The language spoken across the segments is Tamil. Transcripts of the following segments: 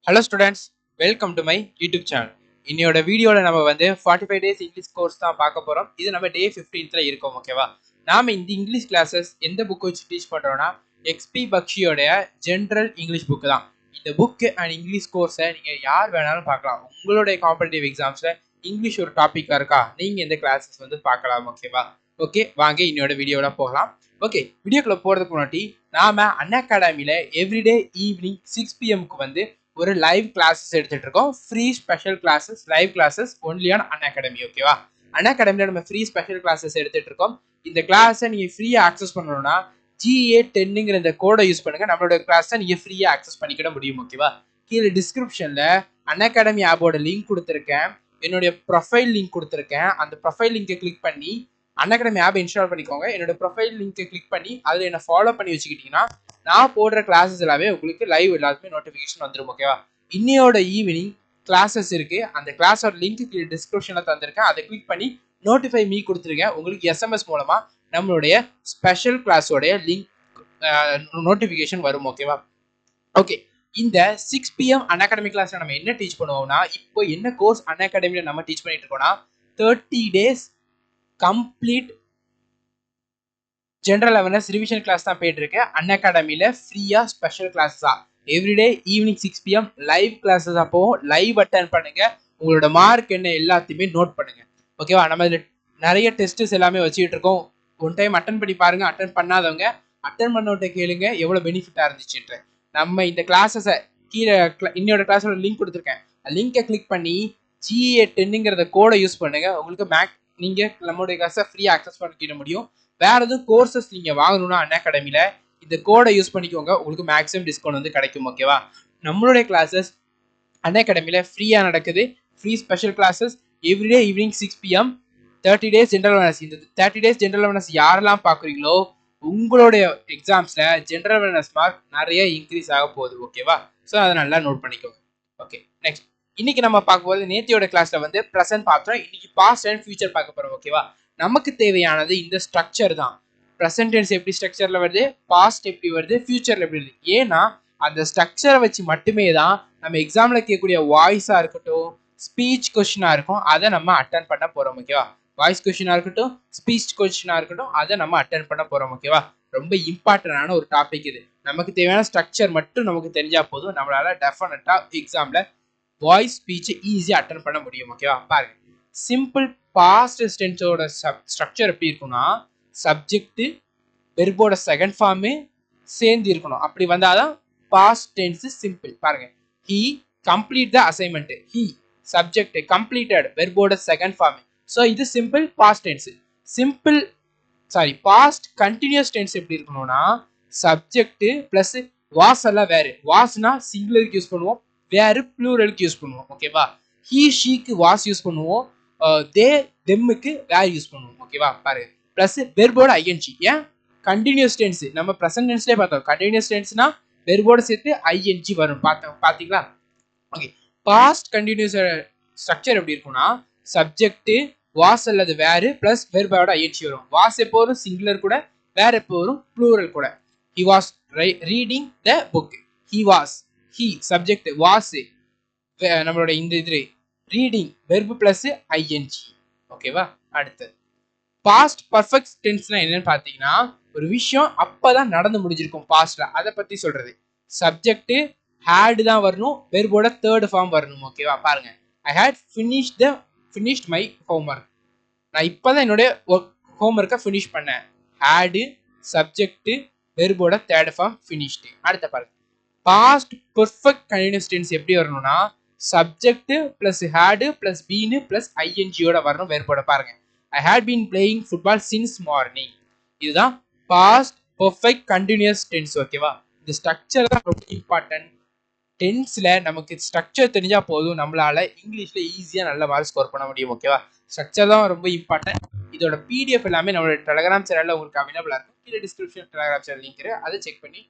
Hello students, welcome to my YouTube channel. இன்னையோட வீடியோல நம்ம வந்து 45 days இங்கிலீஷ் கோர்ஸ் தான் பார்க்க போறோம். இது நம்ம டே 15th இருக்கோம், ஓகேவா? நாம இந்த இங்கிலீஷ் கிளாஸஸ் எந்த புக் வச்சு டீச் பண்றோம்னா எக்ஸ்பி பக்ஷியோட ஜெனரல் இங்கிலீஷ் புக் தான். இந்த புக் அண்ட் இங்கிலீஷ் கோர்ஸை நீங்க யார் வேணாலும் பார்க்கலாம். உங்களுடைய காம்படிட்டிவ் எக்ஸாம்ஸ்ல இங்கிலீஷ் ஒரு டாபிக்கா இருக்கா, நீங்க இந்த கிளாஸஸ் வந்து பார்க்கலாம், ஓகேவா? ஓகே, வாங்க இன்னையோட வீடியோல போகலாம். ஓகே, வீடியோக்குள்ள போறதுக்கு முன்னாடி நாம அன்அகாடமில எவ்ரிடே ஈவினிங் 6 PM வந்து ஒரு லைவ் கிளாஸஸ் எடுத்துட்டு இருக்கோம். Free special classes, live classes only on Unacademy, ஓகேவா? அன்அகாடமில நம்ம ஃப்ரீ ஸ்பெஷல் கிளாஸஸ் எடுத்துட்டு இருக்கோம். இந்த கிளாஸை நீங்க ஃப்ரீயா ஆக்சஸ் பண்ணணும்னா GA10ங்கிற இந்த கோடை யூஸ் பண்ணுங்க. நம்மளோட கிளாஸை நீங்க ஃப்ரீயா ஆக்சஸ் பண்ணிக்கிட முடியும், ஓகேவா? கீழே டிஸ்கிரிப்ஷன்ல அன்அகாடமி ஆப்போட லிங்க் கொடுத்துருக்கேன், என்னுடைய ப்ரொஃபைல் லிங்க் கொடுத்துருக்கேன். அந்த ப்ரொஃபைல் லிங்கை கிளிக் பண்ணி அன்அகாடமி ஆப் இன்ஸ்டால் பண்ணிக்கோங்க. என்னோட ப்ரொஃபைல் லிங்கை கிளிக் பண்ணி அதில் என்ன ஃபாலோ பண்ணி வச்சுக்கிட்டீங்கன்னா நான் போடுற கிளாஸஸ் எல்லாமே உங்களுக்கு லைவ் எல்லாத்துமே நோட்டிஃபிகேஷன் வந்துடும், ஓகேவா? இன்னையோட ஈவினிங் கிளாஸஸ் இருக்கு. அந்த கிளாஸோட லிங்க் டிஸ்கிரிப்ஷன்ல தந்திருக்கேன். அதை கிளிக் பண்ணி நோட்டிஃபை மீ கொடுத்துருக்கேன். உங்களுக்கு SMS மூலமா நம்மளுடைய ஸ்பெஷல் கிளாஸோடைய லிங்க் நோட்டிஃபிகேஷன் வரும், ஓகேவா? ஓகே, இந்த 6 PM அன்அகாடமி கிளாஸ்ல நம்ம என்ன டீச் பண்ணுவோம்னா, இப்போ என்ன கோர்ஸ் அன்அகாடமில நம்ம டீச் பண்ணிட்டு இருக்கோம்னா 30 days complete general awareness revision class தான் போயிட்டு இருக்கு. அன்அகாடமில ஃப்ரீயா ஸ்பெஷல் கிளாஸஸா everyday evening 6 PM live classes அப்போ லைவ் அட்டன் பண்ணுங்க. உங்களோட மார்க் என்ன எல்லாத்தையுமே நோட் பண்ணுங்க, ஓகேவா? நம்ம இதுல நிறைய டெஸ்ட்ஸ் எல்லாமே வச்சுக்கிட்டு இருக்கோம். ஒன் டைம் அட்டன் பண்ணி பாருங்க. அட்டன் பண்ணாதவங்க அட்டன் பண்ணவட்ட கேளுங்க எவ்வளவு பெனிஃபிட்டா இருந்துச்சுன்ற. நம்ம இந்த கிளாஸஸை கீழே இன்னொரு கிளாஸோட லிங்க் கொடுத்துருக்கேன். லிங்கை கிளிக் பண்ணி GA10ங்கிறத கோடை யூஸ் பண்ணுங்க. உங்களுக்கு நீங்க நம்மளுடைய கிளாஸை ஃப்ரீயா ஆக்சஸ் பண்ணிக்கிட முடியும். வேற எதுவும் கோர்சஸ் நீங்க வாங்கணும்னா அன்அகாடமில இந்த கோடை யூஸ் பண்ணிக்கோங்க. உங்களுக்கு மேக்ஸிமம் டிஸ்கவுண்ட் வந்து கிடைக்கும், ஓகேவா? நம்மளுடைய கிளாஸஸ் அன்அகாடமில ஃப்ரீயா நடக்குது. Free special classes everyday evening 6 PM 30 days general awareness. இந்த 30 days ஜெனரல் அவேர்னஸ் யாரெல்லாம் பாக்குறீங்களோ உங்களுடைய எக்ஸாம்ஸ்ல ஜெனரல் அவேர்னஸ் மார்க் நிறைய இன்க்ரீஸ் ஆக போகுது, ஓகேவா? ஸோ அதை நல்லா நோட் பண்ணிக்கோங்க. ஓகே, நெக்ஸ்ட் இன்னைக்கு நம்ம பார்க்க போது நேத்தியோட கிளாஸ்ல வந்து ப்ரெசென்ட் பார்த்தோம். இன்னைக்கு பாஸ்ட் அண்ட் ஃபியூச்சர் பார்க்க போறோம், ஓகேவா? நமக்கு தேவையானது இந்த ஸ்ட்ரக்சர் தான். ப்ரெசென்ட் டென்ஸ் எப்படி ஸ்ட்ரக்சர்ல வருது, பாஸ்ட் எப்படி வருது, ஃபியூச்சர்ல எப்படி வருது. ஏன்னா அந்த ஸ்ட்ரக்சரை வச்சு மட்டுமே தான் நம்ம எக்ஸாம்ல கேட்கக்கூடிய வாய்ஸா இருக்கட்டும், ஸ்பீச் கொஸ்டினா இருக்கும், அதை நம்ம அட்டன் பண்ண போறோம், ஓகேவா? வாய்ஸ் கொஸ்டினா இருக்கட்டும், ஸ்பீச் கொஸ்டினா இருக்கட்டும், அதை நம்ம அட்டன் பண்ண போறோம், ஓகேவா? ரொம்ப இம்பார்ட்டன்டான ஒரு டாபிக் இது. நமக்கு தேவையான ஸ்ட்ரக்சர் மட்டும் நமக்கு தெரிஞ்சா போதும், நம்மளால டெஃபினட்டா எக்ஸாம்ல வாய்ஸ் ஸ்பீச் ஈஸியா அட்டன் பண்ண முடியும், ஓகேவா? பாருங்க, சிம்பிள் பாஸ்ட் டென்ஸோட ஸ்ட்ரக்சர் எப்படி இருக்கும்னா சப்ஜெக்ட் வெர்போட செகண்ட் ஃபார்ம் சேர்ந்து இருக்கணும். அப்படி வந்தாதான் பாஸ்ட் டென்ஸ் சிம்பிள். பாருங்க, he complete the assignment, he subject completed வெர்போட செகண்ட் ஃபார்ம். ஸோ இது simple past tense. Simple past continuous tense எப்படி இருக்கணும்னா சப்ஜெக்ட் பிளஸ் வாஸ் எல்லாம் வேறு. வாஸ்னா சிங்குலருக்கு யூஸ் பண்ணுவோம், வேறு ப்ளூரலுக்கு யூஸ் பண்ணுவோம், ஓகேவா? ஹி ஷீக்கு வாஸ் யூஸ் பண்ணுவோம், தே தெம்முக்கு வேர் யூஸ் பண்ணுவோம், ஓகேவா? பாருங்க, பிளஸ் வெர்போட ஐஎன்ஜி. ஏன் கண்டினியூஸ் டென்ஸ் நம்ம ப்ரெசன்ட் டென்ஸ்லேயே பார்த்தோம். கண்டினியூஸ் டென்ஸ்னா வெர்போட சேர்த்து ஐஎன்ஜி வரும், பார்த்தீங்களா? ஓகே, பாஸ்ட் கண்டினியூஸ் ஸ்ட்ரக்சர் எப்படி இருக்கும்னா சப்ஜெக்ட் வாஸ் அல்லது வேறு பிளஸ் வெர்போட ஐஎன்ஜி வரும். வாஸ் எப்போ வரும் சிங்குலர் கூட, வேற எப்போ வரும் ப்ளூரல் கூட. He was reading the book, he was, he subject, was நம்மளோட இந்த இது ரீடிங் வெர்பு பிளஸ் ஐஎன்ஜி, ஓகேவா? அடுத்து பாஸ்ட் பர்ஃபெக்ட் டென்ஸ்னா என்னன்னு பார்த்தீங்கன்னா ஒரு விஷயம் அப்பதான் நடந்து முடிஞ்சிருக்கும் பாஸ்ட்ல, அதை பத்தி சொல்றது. சப்ஜெக்ட் ஹேட் தான் வரணும், வெர்போட தேர்ட் ஃபார்ம் வரணும், ஓகேவா? பாருங்க, I had finished my homework. நான் இப்பதான் என்னுடைய ஹோம்ஒர்க்கை ஃபினிஷ் பண்ணேன். ஹேடு சப்ஜெக்ட் வெர்போட தேர்ட் ஃபார்ம் ஃபினிஷ்டு. அடுத்த பாருங்க, பாஸ்ட் பெர்ஃபெக்ட் கண்டினியூஸ் டென்ஸ் எப்படி வரணும்னா subject plus had plus been plus ஐஎன்ஜியோட வரணும் வெர்போட. பாருங்க, I had been playing football since morning. இதுதான் பாஸ்ட் பெர்ஃபெக்ட் கண்டினியூஸ் டென்ஸ், ஓகேவா? இந்த ஸ்ட்ரக்சர் தான் ரொம்ப இம்பார்ட்டன்ட். டென்ஸ்ல நமக்கு ஸ்ட்ரக்சர் தெரிஞ்சா போதும், நம்மளால இங்கிலீஷ்ல ஈஸியா நல்ல மார்க் ஸ்கோர் பண்ண முடியும், ஓகேவா? ஸ்ட்ரக்சர் தான் ரொம்ப இம்பார்ட்டன்ட். இதோட PDF எல்லாமே நம்மளோட டெலகிராம் சேனல்ல உங்களுக்கு அவைலபிளா இருக்கும். கீழே டிஸ்கிரிப்ஷன் டெலகிராம் சேனல் லிங்க் இருக்கு, அதை செக் பண்ணி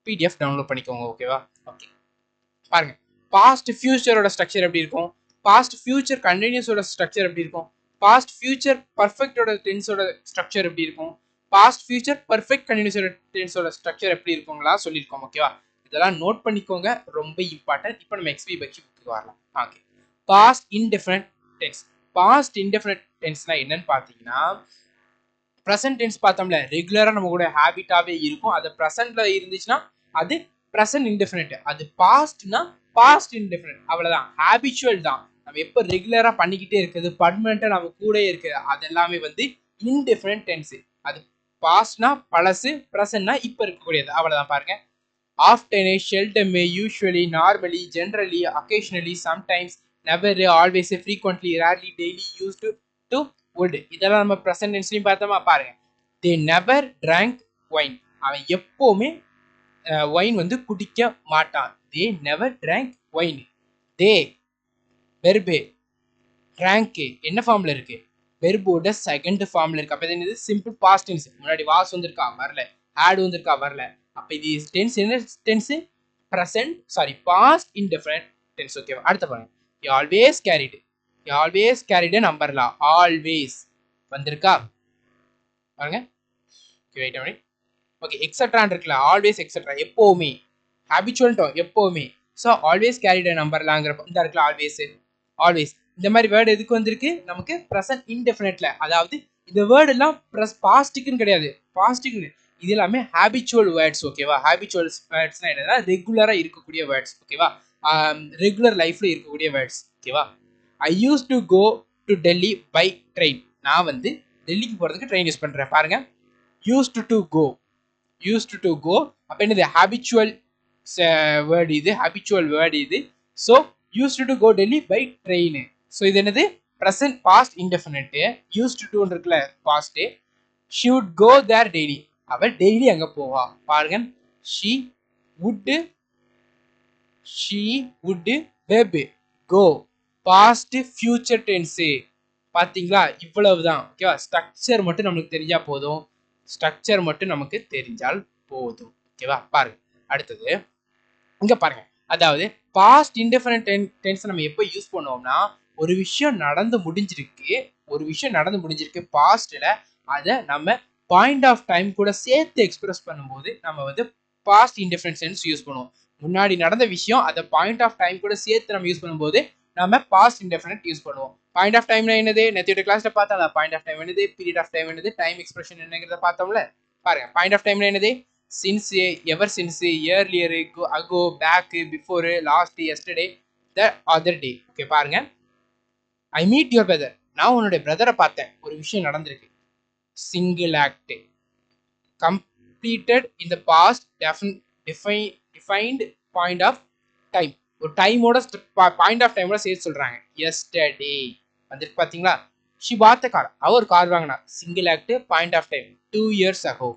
PDF டவுன்லோட் பண்ணிக்கோங்க, ஓகேவா? ஓகே, பாருங்க, பாஸ்ட் ஃபியூச்சரோட ஸ்ட்ரக்சர் எப்படி இருக்கும், பாஸ்ட் ஃபியூச்சர் கண்டினியூஸோட ஸ்ட்ரக்சர் எப்படி இருக்கும், பாஸ்ட் ஃபியூச்சர் பர்ஃபெக்டோட டென்ஸோட ஸ்ட்ரக்சர் எப்படி இருக்கும், பாஸ்ட் ஃபியூச்சர் பர்ஃபெக்ட் கண்டினியூஸோட டென்ஸோட ஸ்ட்ரக்சர் எப்படி இருக்குங்களா சொல்லியிருக்கோம், ஓகேவா? இதெல்லாம் நோட் பண்ணிக்கோங்க, ரொம்ப இம்பார்ட்டன்ட். இப்போ நம்ம எக்ஸ்பி பற்றி புக்கு வரலாம். Okay, past indefinite tense. Past indefinite டென்ஸ்னா என்னன்னு பார்த்தீங்கன்னா, ப்ரெசன்ட் டென்ஸ் பார்த்தோம்ல, ரெகுலரா நம்ம கூட ஹேபிட்டாவே இருக்கும். அது ப்ரெசன்ட்ல இருந்துச்சுன்னா அது ப்ரெசன்ட் இன்டெஃபினிட். அது பாஸ்ட்னா பாஸ்ட் இன்டெஃபினிட். அவ்வளவுதான், ஹேபிச்சுவல் தான். நம்ம எப்போ ரெகுலரா பண்ணிக்கிட்டே இருக்குது, பர்மனெண்டா நம்ம கூட இருக்குது, அது எல்லாமே வந்து இன்டெஃபினிட் டென்ஸ். அது பாஸ்ட்னா பழசு, ப்ரெசன்ட்னா இப்போ இருக்கக்கூடியது. அவ்வளவுதான். பாருங்க, often, seldom, usually, normally, generally, occasionally, sometimes, never, always, frequently, rarely, daily, used to would. இதெல்லாம் நம்ம ப்ரெசன்ட் டென்ஸ்லயும் பார்த்தோமா? பாருங்க, they never drank wine. அவன் எப்பவுமே வைன் வந்து குடிக்க மாட்டான். they never drank wine. they verb drank என்ன ஃபார்ம்ல இருக்கு? வெர்போட செகண்ட் ஃபார்ம்ல இருக்கு. அப்ப இது என்னது? Simple past tense. முன்னாடி வாஸ் வந்திருக்கா? வரல. had வந்திருக்கா? வரல. அப்ப இது டென்ஸ் என்ன tense? Present, sorry, past indefinite tense. ஓகேவா? அடுத்து பாருங்க, you always carried. you always carried an umbrella. always வந்திருக்கா? பாருங்க. ஓகே, வெயிட் பண்ணி. ஓகே, எக்ஸெட்ரான் இருக்குல்ல, ஆல்வேஸ் எக்ஸெட்ரா, எப்பவுமே, ஹேபிச்சுவல் டோ, எப்பவுமே. ஸோ ஆல்வேஸ் கேரிட் நம்பர்லாங்கிற இந்த இருக்குல்ல, ஆல்வேஸ், ஆல்வேஸ், இந்த மாதிரி வேர்டு எதுக்கு வந்திருக்கு? நமக்கு ப்ரெசன்ட் இன்டெஃபினிட்ல. அதாவது இந்த வேர்டு எல்லாம் பாஸ்டிக்குன்னு கிடையாது, பாஸ்டிக்னு, இது எல்லாமே ஹேபிச்சுவல் வேர்ட்ஸ். ஓகேவா? ஹேபிச்சுவல் வேர்ட்ஸ்னா என்னன்னா ரெகுலரா இருக்கக்கூடிய வேர்ட்ஸ். ஓகேவா? ரெகுலர் லைஃப்ல இருக்கக்கூடிய வேர்ட்ஸ். ஓகேவா? I use to go to Delhi by train. நான் வந்து டெல்லிக்கு போறதுக்கு ட்ரெயின் யூஸ் பண்றேன். பாருங்க, used to go, used to go. அப்ப என்னது? ஹேபிச்சுவல் வேர்டு இது, ஹேபிச்சுவல் வேர்டு இது. So used to go Delhi by train. So இது என்னது? Present past indefinite. Used to இருக்குல்ல, past. She would go there daily. அவள் டெய்லி அங்க போவா. பாருங்க, ஷி வுட், ஷி வுட், வெப், கோ, பாஸ்ட் ஃபியூச்சர் டென்ஸ். பாத்தீங்களா? இவ்வளவுதான். ஓகேவா? ஸ்ட்ரக்சர் மட்டும் நமக்கு தெரிஞ்சா போதும், ஸ்ட்ரக்சர் மட்டும் நமக்கு தெரிஞ்சால் போதும். ஓகேவா? பாருங்க, அடுத்தது இங்க பாருங்க. அதாவது பாஸ்ட் இன்டெஃபினிட் டென்ஸ் நம்ம எப்போ யூஸ் பண்ணுவோம்னா, ஒரு விஷயம் நடந்து முடிஞ்சிருக்கு, ஒரு விஷயம் நடந்து முடிஞ்சிருக்கு பாஸ்ட்ல, அதை நம்ம பாயிண்ட் ஆஃப் டைம் கூட சேர்த்து எக்ஸ்பிரஸ் பண்ணும்போது நம்ம வந்து பாஸ்ட் இன்டெஃபினிட் டென்ஸ் யூஸ் பண்ணுவோம். முன்னாடி நடந்த விஷயம் அதை பாயிண்ட் ஆஃப் டைம் கூட சேர்த்து நம்ம யூஸ் பண்ணும்போது நம்ம பாஸ்ட் இன்டெஃபினிட் யூஸ் பண்ணுவோம். பாயிண்ட் ஆஃப் டைம்னா என்னது? நேற்று கிளாஸ்ல பார்த்தா பாயிண்ட் ஆஃப் டைம் என்னது, பீரியட் ஆஃப் டைம் என்னது, டைம் எக்ஸ்பிரஷன் என்னங்கிறத பார்த்தோம்ல. பாருங்க, பாயிண்ட் ஆஃப் டைம்னா என்னது? Since, ever since, earlier, ago, back, before, last, yesterday, the other day. Okay, பாருங்க, ஐ மீட் யுவர் பிரதர். நான் உன்னுடைய பிரதரை பார்த்தேன், ஒரு விஷயம் நடந்திருக்கு. Single act, completed in the past defined point of time. ஒரு டைமோட பாயிண்ட் ஆஃப் டைமோட சேர்த்து சொல்றாங்க. எஸ்டர்டே வந்துருக்கு பாத்தீங்களா? She path car. அவர் ஒரு கார் வாங்கினா. Single act, point of time 2 years ago.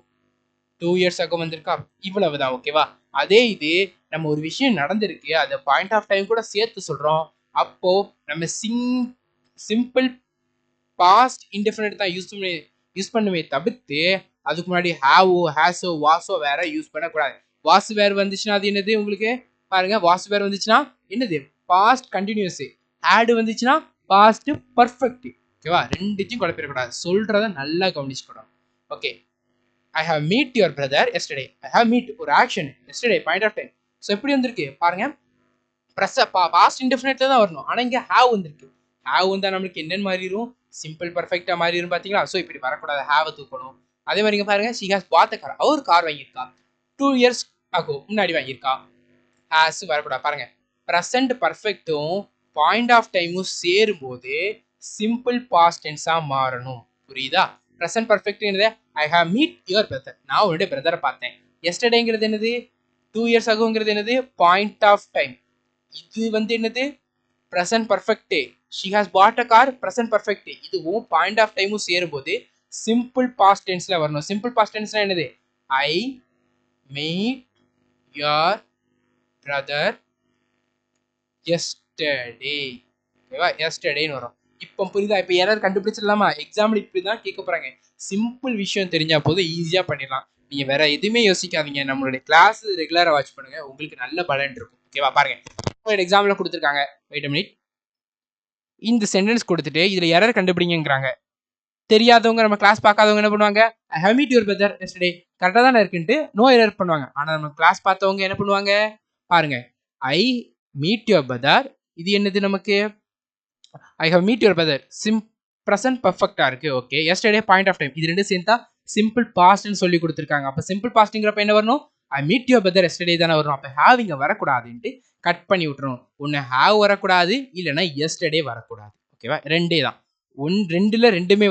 2 years ago வந்திருக்கா? இவ்வளவுதான். ஓகேவா? அதே இது நம்ம ஒரு விஷயம் நடந்திருக்கு, அதை பாயிண்ட் ஆஃப் டைம் கூட சேர்த்து சொல்றோம். அப்போ நம்ம சிம்பிள் பாஸ்ட் இன்டெஃபினிட் தான் யூஸ் பண்ணுமே தவிர்த்து அதுக்கு முன்னாடி ஹேவோ, ஹேஸோ, வாஸோ வேற யூஸ் பண்ணக்கூடாது. வாஸ் வேற வந்துச்சுன்னா அது என்னது? உங்களுக்கு பாருங்க, வாஸ் வேற வந்துச்சுன்னா என்னது? Past continuous. ஹேடு வந்துச்சுன்னா பாஸ்ட் பர்ஃபெக்ட். ஓகேவா? ரெண்டுத்தையும் குழப்பிடக்கூடாது, சொல்றத நல்லா கவனிச்சுக்கணும். Okay, I have meet your brother yesterday. I have meet ஒரு action, yesterday point of time. So எப்படி வந்திருக்கு பாருங்க, பாஸ்ட் இன்டெஃபினிட்ல தான் வரணும், ஆனா இங்க ஹேவ் வந்திருக்கு. ஹேவ் வந்தா நம்மளுக்கு என்னன்னு மாறிடும்? சிம்பிள் பர்ஃபெக்டா மாறிடும். பாத்தீங்களா? ஸோ இப்படி வரக்கூடாது, ஹேவ் தூக்கணும். அதே மாதிரி பாருங்க, ஷி ஹாஸ் பாத் கார். அவர் கார் வாங்கியிருக்கா. 2 years ago, முன்னாடி வாங்கியிருக்கா. ஹாஸ் வரக்கூடாது. பாருங்க, ப்ரெசன்ட் பர்ஃபெக்டும் பாயிண்ட் ஆஃப் டைமும் சேரும்போது சிம்பிள் பாஸ்ட் டென்ஸா மாறணும். புரியுதா? ப்ரெசன்ட் பர்ஃபெக்ட் என்னது? I have meet your brother. நான் உன்னுடைய பிரதரை பார்த்தேன். எஸ்டர்டேங்கிறது என்னது? 2 years agoங்கிறது என்னது? Point of time. இது வந்து என்னது? Present perfect. She has bought a car, present perfect. இதுவும் பாயிண்ட் ஆஃப் டைமும் சேரும்போது சிம்பிள் பாஸ்ட் டென்ஸ்ல வரணும். சிம்பிள் பாஸ்ட் டென்ஸ்னா என்னது? I meet your brother yesterday. ஓகேவா? எஸ்டர்டேன்னு வரும். இப்போ புரியுதா? இப்போ எரர் கண்டுபிடிச்சிடலாமா? எக்ஸாம்பிள் இப்படி தான் கேட்க போறாங்க. சிம்பிள் விஷயம் தெரிஞ்சா போதும், ஈஸியா பண்ணிடலாம். நீங்க வேற எதுவுமே யோசிக்காதீங்க, நம்மளுடைய கிளாஸ் ரெகுலரா வாட்ச் பண்ணுங்க, உங்களுக்கு நல்ல பலன் இருக்கும். ஓகேவா? பாருங்க, எக்ஸாம்பிள் கொடுத்துருக்காங்க. Wait a minute. இந்த சென்டென்ஸ் கொடுத்துட்டு இதுல எரர் கண்டுபிடிங்கிறாங்க. தெரியாதவங்க நம்ம கிளாஸ் பார்க்காதவங்க என்ன பண்ணுவாங்க, I have meet your brother yesterday கரெக்டாக தானே இருக்குன்ட்டு நோ எரர் பண்ணுவாங்க. ஆனால் நம்ம கிளாஸ் பார்த்தவங்க என்ன பண்ணுவாங்க பாருங்க, ஐ மீட் யுவர் பிரதர், இது என்னது நமக்கு I have meet your brother present பர்ஃபெக்டா இருக்கு. Okay, yesterday point of time இது ரெண்டு சேர்ந்தா சிம்பிள் பாஸ்ட்னு சொல்லி கொடுத்துருக்காங்க. அப்போ சிம்பிள் பாஸ்ட்ங்கிறப்ப என்ன வரணும், I meet your brother yesterday தானே வரணும். அப்போ ஹேவ் இங்கே வரக்கூடாதுன்ட்டு கட் பண்ணி விட்டுரும். ஒன்று ஹேவ் வரக்கூடாது, இல்லைன்னா எஸ்டர்டே வரக்கூடாது. ஓகேவா, ரெண்டே தான். ரெண்டுல ரெண்டுமே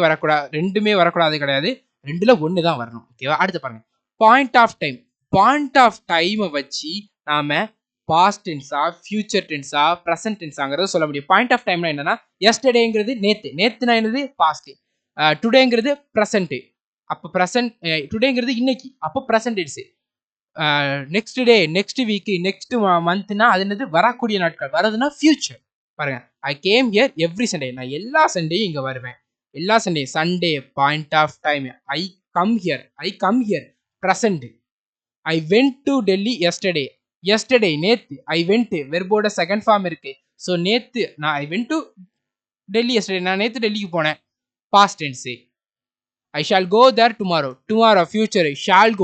வரக்கூடாது கிடையாது, ரெண்டுல ஒன்று தான் வரணும். ஓகேவா, அடுத்து பாருங்க point of time. Point of டைமை வச்சு நாம பாஸ்ட் டென்ஸா ஃபியூச்சர் டென்ஸா ப்ரெசன்ட் டென்ஸாங்கிறத சொல்ல முடியும். பாயிண்ட் ஆஃப் டைம்னா என்னன்னா, எஸ்டர்டேங்கிறது நேத்துனா என்னது பாஸ்ட், டுடேங்கிறது ப்ரெசன்ட், அப்போ ப்ரெசன்ட், டுடேங்கிறது இன்னைக்கு, அப்போ present tense. Next day, next week, next மந்த்னா அது என்னது வரக்கூடிய நாட்கள், வரதுன்னா ஃபியூச்சர். பாருங்க, I came here every Sunday, நான் எல்லா சண்டேயும் இங்க வருவேன். எல்லா Sunday, Sunday point of time. I come here present. I went to Delhi yesterday நேத்து. ஐ வென்ட் வெர்போட செகண்ட் ஃபார்ம் இருக்கு. ஸோ நேத்து நான் I went to Delhi yesterday, நான் நேத்து டெல்லிக்கு போனேன், past tense. I shall go there tomorrow future. Shall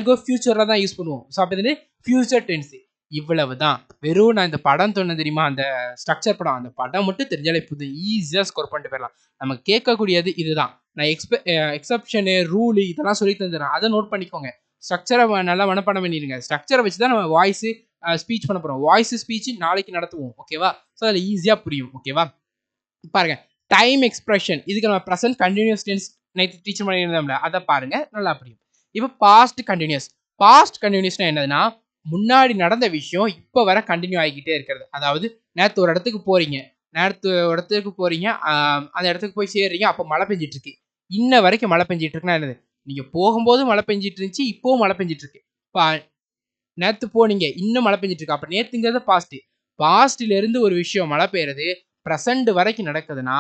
go ஃபியூச்சரில் தான் யூஸ் பண்ணுவோம். ஸோ அப்போ இது ஃபியூச்சர் டென்ஸ். இவ்வளவு தான். வெறும் நான் இந்த படம் சொன்ன தெரியுமா, அந்த ஸ்ட்ரக்சர் படம், அந்த படம் மட்டும் தெரிஞ்சாலே புது ஈஸியாக ஸ்கோர் பண்ணிட்டு போயிடலாம். நம்ம கேட்கக்கூடியது இதுதான். நான் எக்ஸப்ஷனு ரூலு இதெல்லாம் சொல்லி தந்துடுறேன், அதை நோட் பண்ணிக்கோங்க. ஸ்ட்ரக்சரை நல்லா மனப்பாடம் பண்ணிடுங்க. ஸ்ட்ரக்சரை வச்சு தான் நம்ம வாய்ஸ் ஸ்பீச் பண்ண போகிறோம். வாய்ஸ் ஸ்பீச் நாளைக்கு நடத்துவோம். ஓகேவா, ஸோ அதில் ஈஸியாக புரியும். ஓகேவா, பாருங்க டைம் எக்ஸ்பிரஷன், இதுக்கு நம்ம present continuous tense night teacher பண்ணியிருந்தோம்ல, அதை பாருங்க நல்லா புரியும். இப்போ பாஸ்ட் கண்டினியூஸ்னா என்னதுன்னா, முன்னாடி நடந்த விஷயம் இப்போ வர கண்டினியூ ஆகிக்கிட்டே இருக்கிறது. அதாவது நேற்று ஒரு இடத்துக்கு போறீங்க, அந்த இடத்துக்கு போய் சேர்றீங்க, அப்போ மழை பெஞ்சிட்டு இருக்கு. இன்ன வரைக்கும் மழை பெஞ்சிட்டு இருக்குன்னா என்னது, நீங்க போகும்போது மழை பெஞ்சிட்டு இருந்துச்சு, இப்போவும் மழை பெஞ்சிட்டு இருக்கு. நேற்று போனீங்க, இன்னும் மழை பெஞ்சிட்டு இருக்கு. அப்போ நேற்றுங்கிறது பாஸ்ட்ல இருந்து ஒரு விஷயம் மழை பெய்யுறது ப்ரெசண்ட் வரைக்கும் நடக்குதுன்னா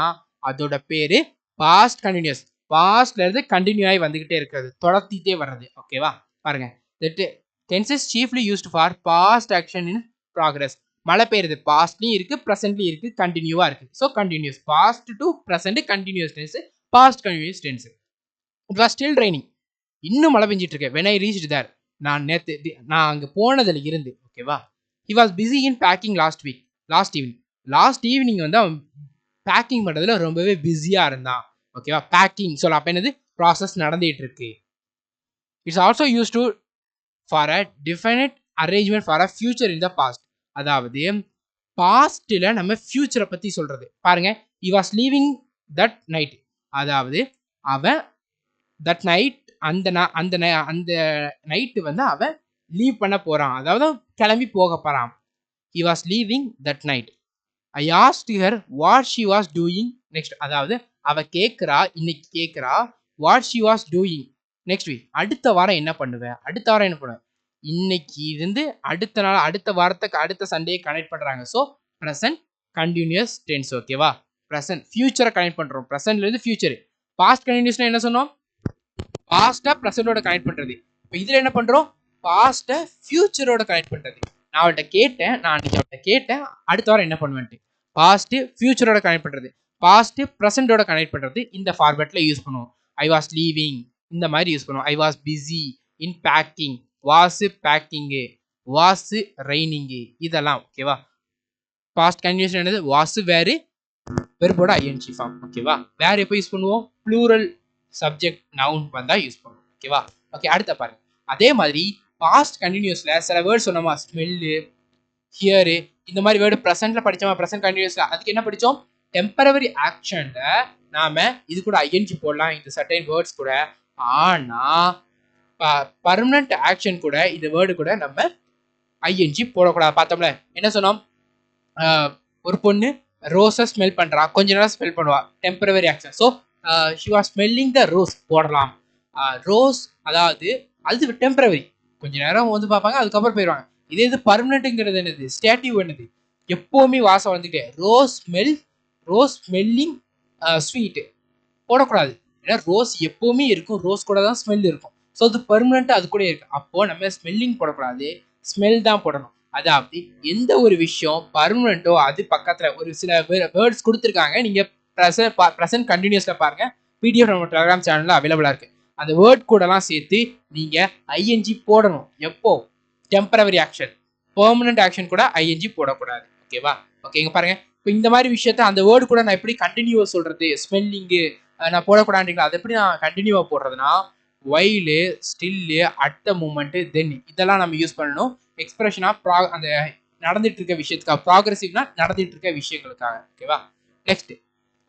அதோட பேரு பாஸ்ட் கண்டினியூஸ். பாஸ்ட்ல இருந்து கண்டினியூ ஆகி வந்துகிட்டே இருக்கிறது, தொடர்த்திட்டே வர்றது. ஓகேவா, பாருங்க tenses chiefly used for past action in progress. மழை பெய்யுறது பாஸ்ட்லயும் இருக்கு, ப்ரெசென்ட்லயும் இருக்கு, கண்டினியூவா இருக்கு. So continuous, past to present continuous tense, past continuous tense. It was still raining, இன்னும் மழை பெஞ்சிட்டு இருக்கு. when I reached there, நான் அங்க போனதுல இருந்து. ஓகேவா, he was busy in packing last evening வந்து அவன் பேக்கிங் பண்றதுல ரொம்பவே பிஸியா இருந்தான். ஓகேவா, பேக்கிங் சொல்ல அப்ப என்னது, ப்ராசஸ் நடந்துட்டு இருக்கு. It's also use to for a definite arrangement for a future in the past. அதாவது பாஸ்ட்ல நம்ம ஃபியூச்சரை பத்தி சொல்றது. பாருங்க, he was leaving that night, அதாவது அவன் தட் நைட், அந்த நைட்டு வந்து அவன் லீவ் பண்ண போறான், அதாவது கிளம்பி போக போறான். he was leaving that night. I asked her what she was doing next. அதாவது அவ கேட்கிறா, இன்னைக்கு கேட்கிறா what she was doing next week. அடுத்த வாரம் என்ன பண்ணுவேன், இன்னைக்கு இருந்து அடுத்த நாள், அடுத்த வாரத்துக்கு, அடுத்த சண்டே கனெக்ட் பண்றாங்க. So present continuous tense. ஓகேவா, ப்ரெசன்ட் ஃபியூச்சரை கனெக்ட் பண்றோம், ப்ரெசன்ட்ல இருந்து ஃபியூச்சர். பாஸ்ட் கண்டினியூஸ்னா என்ன சொன்னோம், பாஸ்ட்டை ப்ரெசென்ட்டோட கனெக்ட் பண்றது. இப்போ இதில் என்ன பண்ணுறோம், பாஸ்ட்டை ஃபியூச்சரோட கனெக்ட் பண்ணுறது. நான் அவள்கிட்ட கேட்டேன் அடுத்த வாரம் என்ன பண்ணுவேன்ட்டு. பாஸ்ட்டு ஃபியூச்சரோட கனெக்ட் பண்ணுறது, பாஸ்ட்டு ப்ரெசென்ட்டோட கனெக்ட் பண்ணுறது இந்த ஃபார்மேட்டில் யூஸ் பண்ணுவோம். ஐ வாஸ் லீவிங் இந்த மாதிரி யூஸ் பண்ணுவோம். I was busy in packing, was packing, was raining, இதெல்லாம். ஓகேவா, பாஸ்ட் கண்டினியூஸ் என்னது, வாஸ் வேறு வெர்போட ஐஎன்ஜி ஃபார்ம். ஓகேவா, வேற எப்போ யூஸ் பண்ணுவோம், ப்ளூரல் சப்ஜெக்ட் நவுன் வந்தா யூஸ் பண்ணுவோம். ஓகேவா, ஓகே அடுத்த பாருங்க. அதே மாதிரி பாஸ்ட் கண்டினியூஸ்ல சில வேர்ட் சொன்னோமா, ஸ்மெல்லு, ஹியரு, இந்த மாதிரி வேர்டு ப்ரெசென்ட்ல படிச்சோமா, ப்ரெசென்ட் கண்டினியூஸ்ல அதுக்கு என்ன படிச்சோம், டெம்பரவரி ஆக்ஷன்ல நாம இது கூட ஐஎன்ஜி போடலாம், இந்த சர்டைன் வேர்ட்ஸ் கூட. ஆனா பர்மனன்ட் ஆக்ஷன் கூட இந்த வேர்டு கூட நம்ம ஐஎன்ஜி போடக்கூடாது. பார்த்தோம்ல என்ன சொன்னோம், ஒரு பொண்ணு ரோஸை ஸ்மெல் பண்றா, கொஞ்ச நேரம் ஸ்மெல் பண்ணுவா, temporary action. So she was smelling the rose போடலாம். ரோஸ் அதாவது அது டெம்பரவரி, கொஞ்ச நேரம் வந்து பார்ப்பாங்க, அதுக்கப்புறம் போயிடுவாங்க. இதே இது பர்மனன்ட்ங்கிறது என்னது, ஸ்டேட்டிவ் என்னது, எப்போவுமே வாசம் வந்துட்டே. ரோஸ் ஸ்மெல்லிங் ஸ்வீட்டு போடக்கூடாது, ஏன்னா ரோஸ் எப்போவுமே இருக்கும், ரோஸ் கூட தான் ஸ்மெல் இருக்கும். ஸோ அது பர்மனெண்ட், அது கூட இருக்கு. அப்போ நம்ம ஸ்மெல்லிங் போடக்கூடாது, ஸ்மெல் தான் போடணும். அதாவது எந்த ஒரு விஷயம் பர்மனெண்ட்டோ அது பக்கத்தில் ஒரு சில வேர்ட்ஸ் கொடுத்துருக்காங்க. நீங்கள் ப்ரெசன்ட் கண்டினியூஸில் பாருங்க, பிடிஎஃப் நம்ம டெலிகிராம் சேனல்ல அவைலபிளா இருக்கு. அந்த வேர்ட் கூடலாம் சேர்த்து நீங்க ஐஎன்ஜி போடணும். எப்போ? Temporary action. பெர்மனன்ட் ஆக்ஷன் கூட ஐஎன்ஜி போடக்கூடாது. ஓகேவா? ஓகேங்க பாருங்க. இப்போ இந்த மாதிரி விஷயத்த அந்த வேர்டு கூட நான் எப்படி கண்டினியூவா சொல்றது? ஸ்பெல்லிங்கு நான் போடக்கூடாதுங்களா? அதை எப்படி நான் கண்டினியூவா போடுறதுன்னா வைலு, ஸ்டில்லு, அட் த மூமெண்ட், தென் இதெல்லாம் நம்ம யூஸ் பண்ணணும். எக்ஸ்பிரஷனா அந்த நடந்துட்டு இருக்க விஷயத்துக்காக, ப்ராக்ரஸிவ்னா நடந்துட்டு இருக்க விஷயங்களுக்காக. ஓகேவா? Next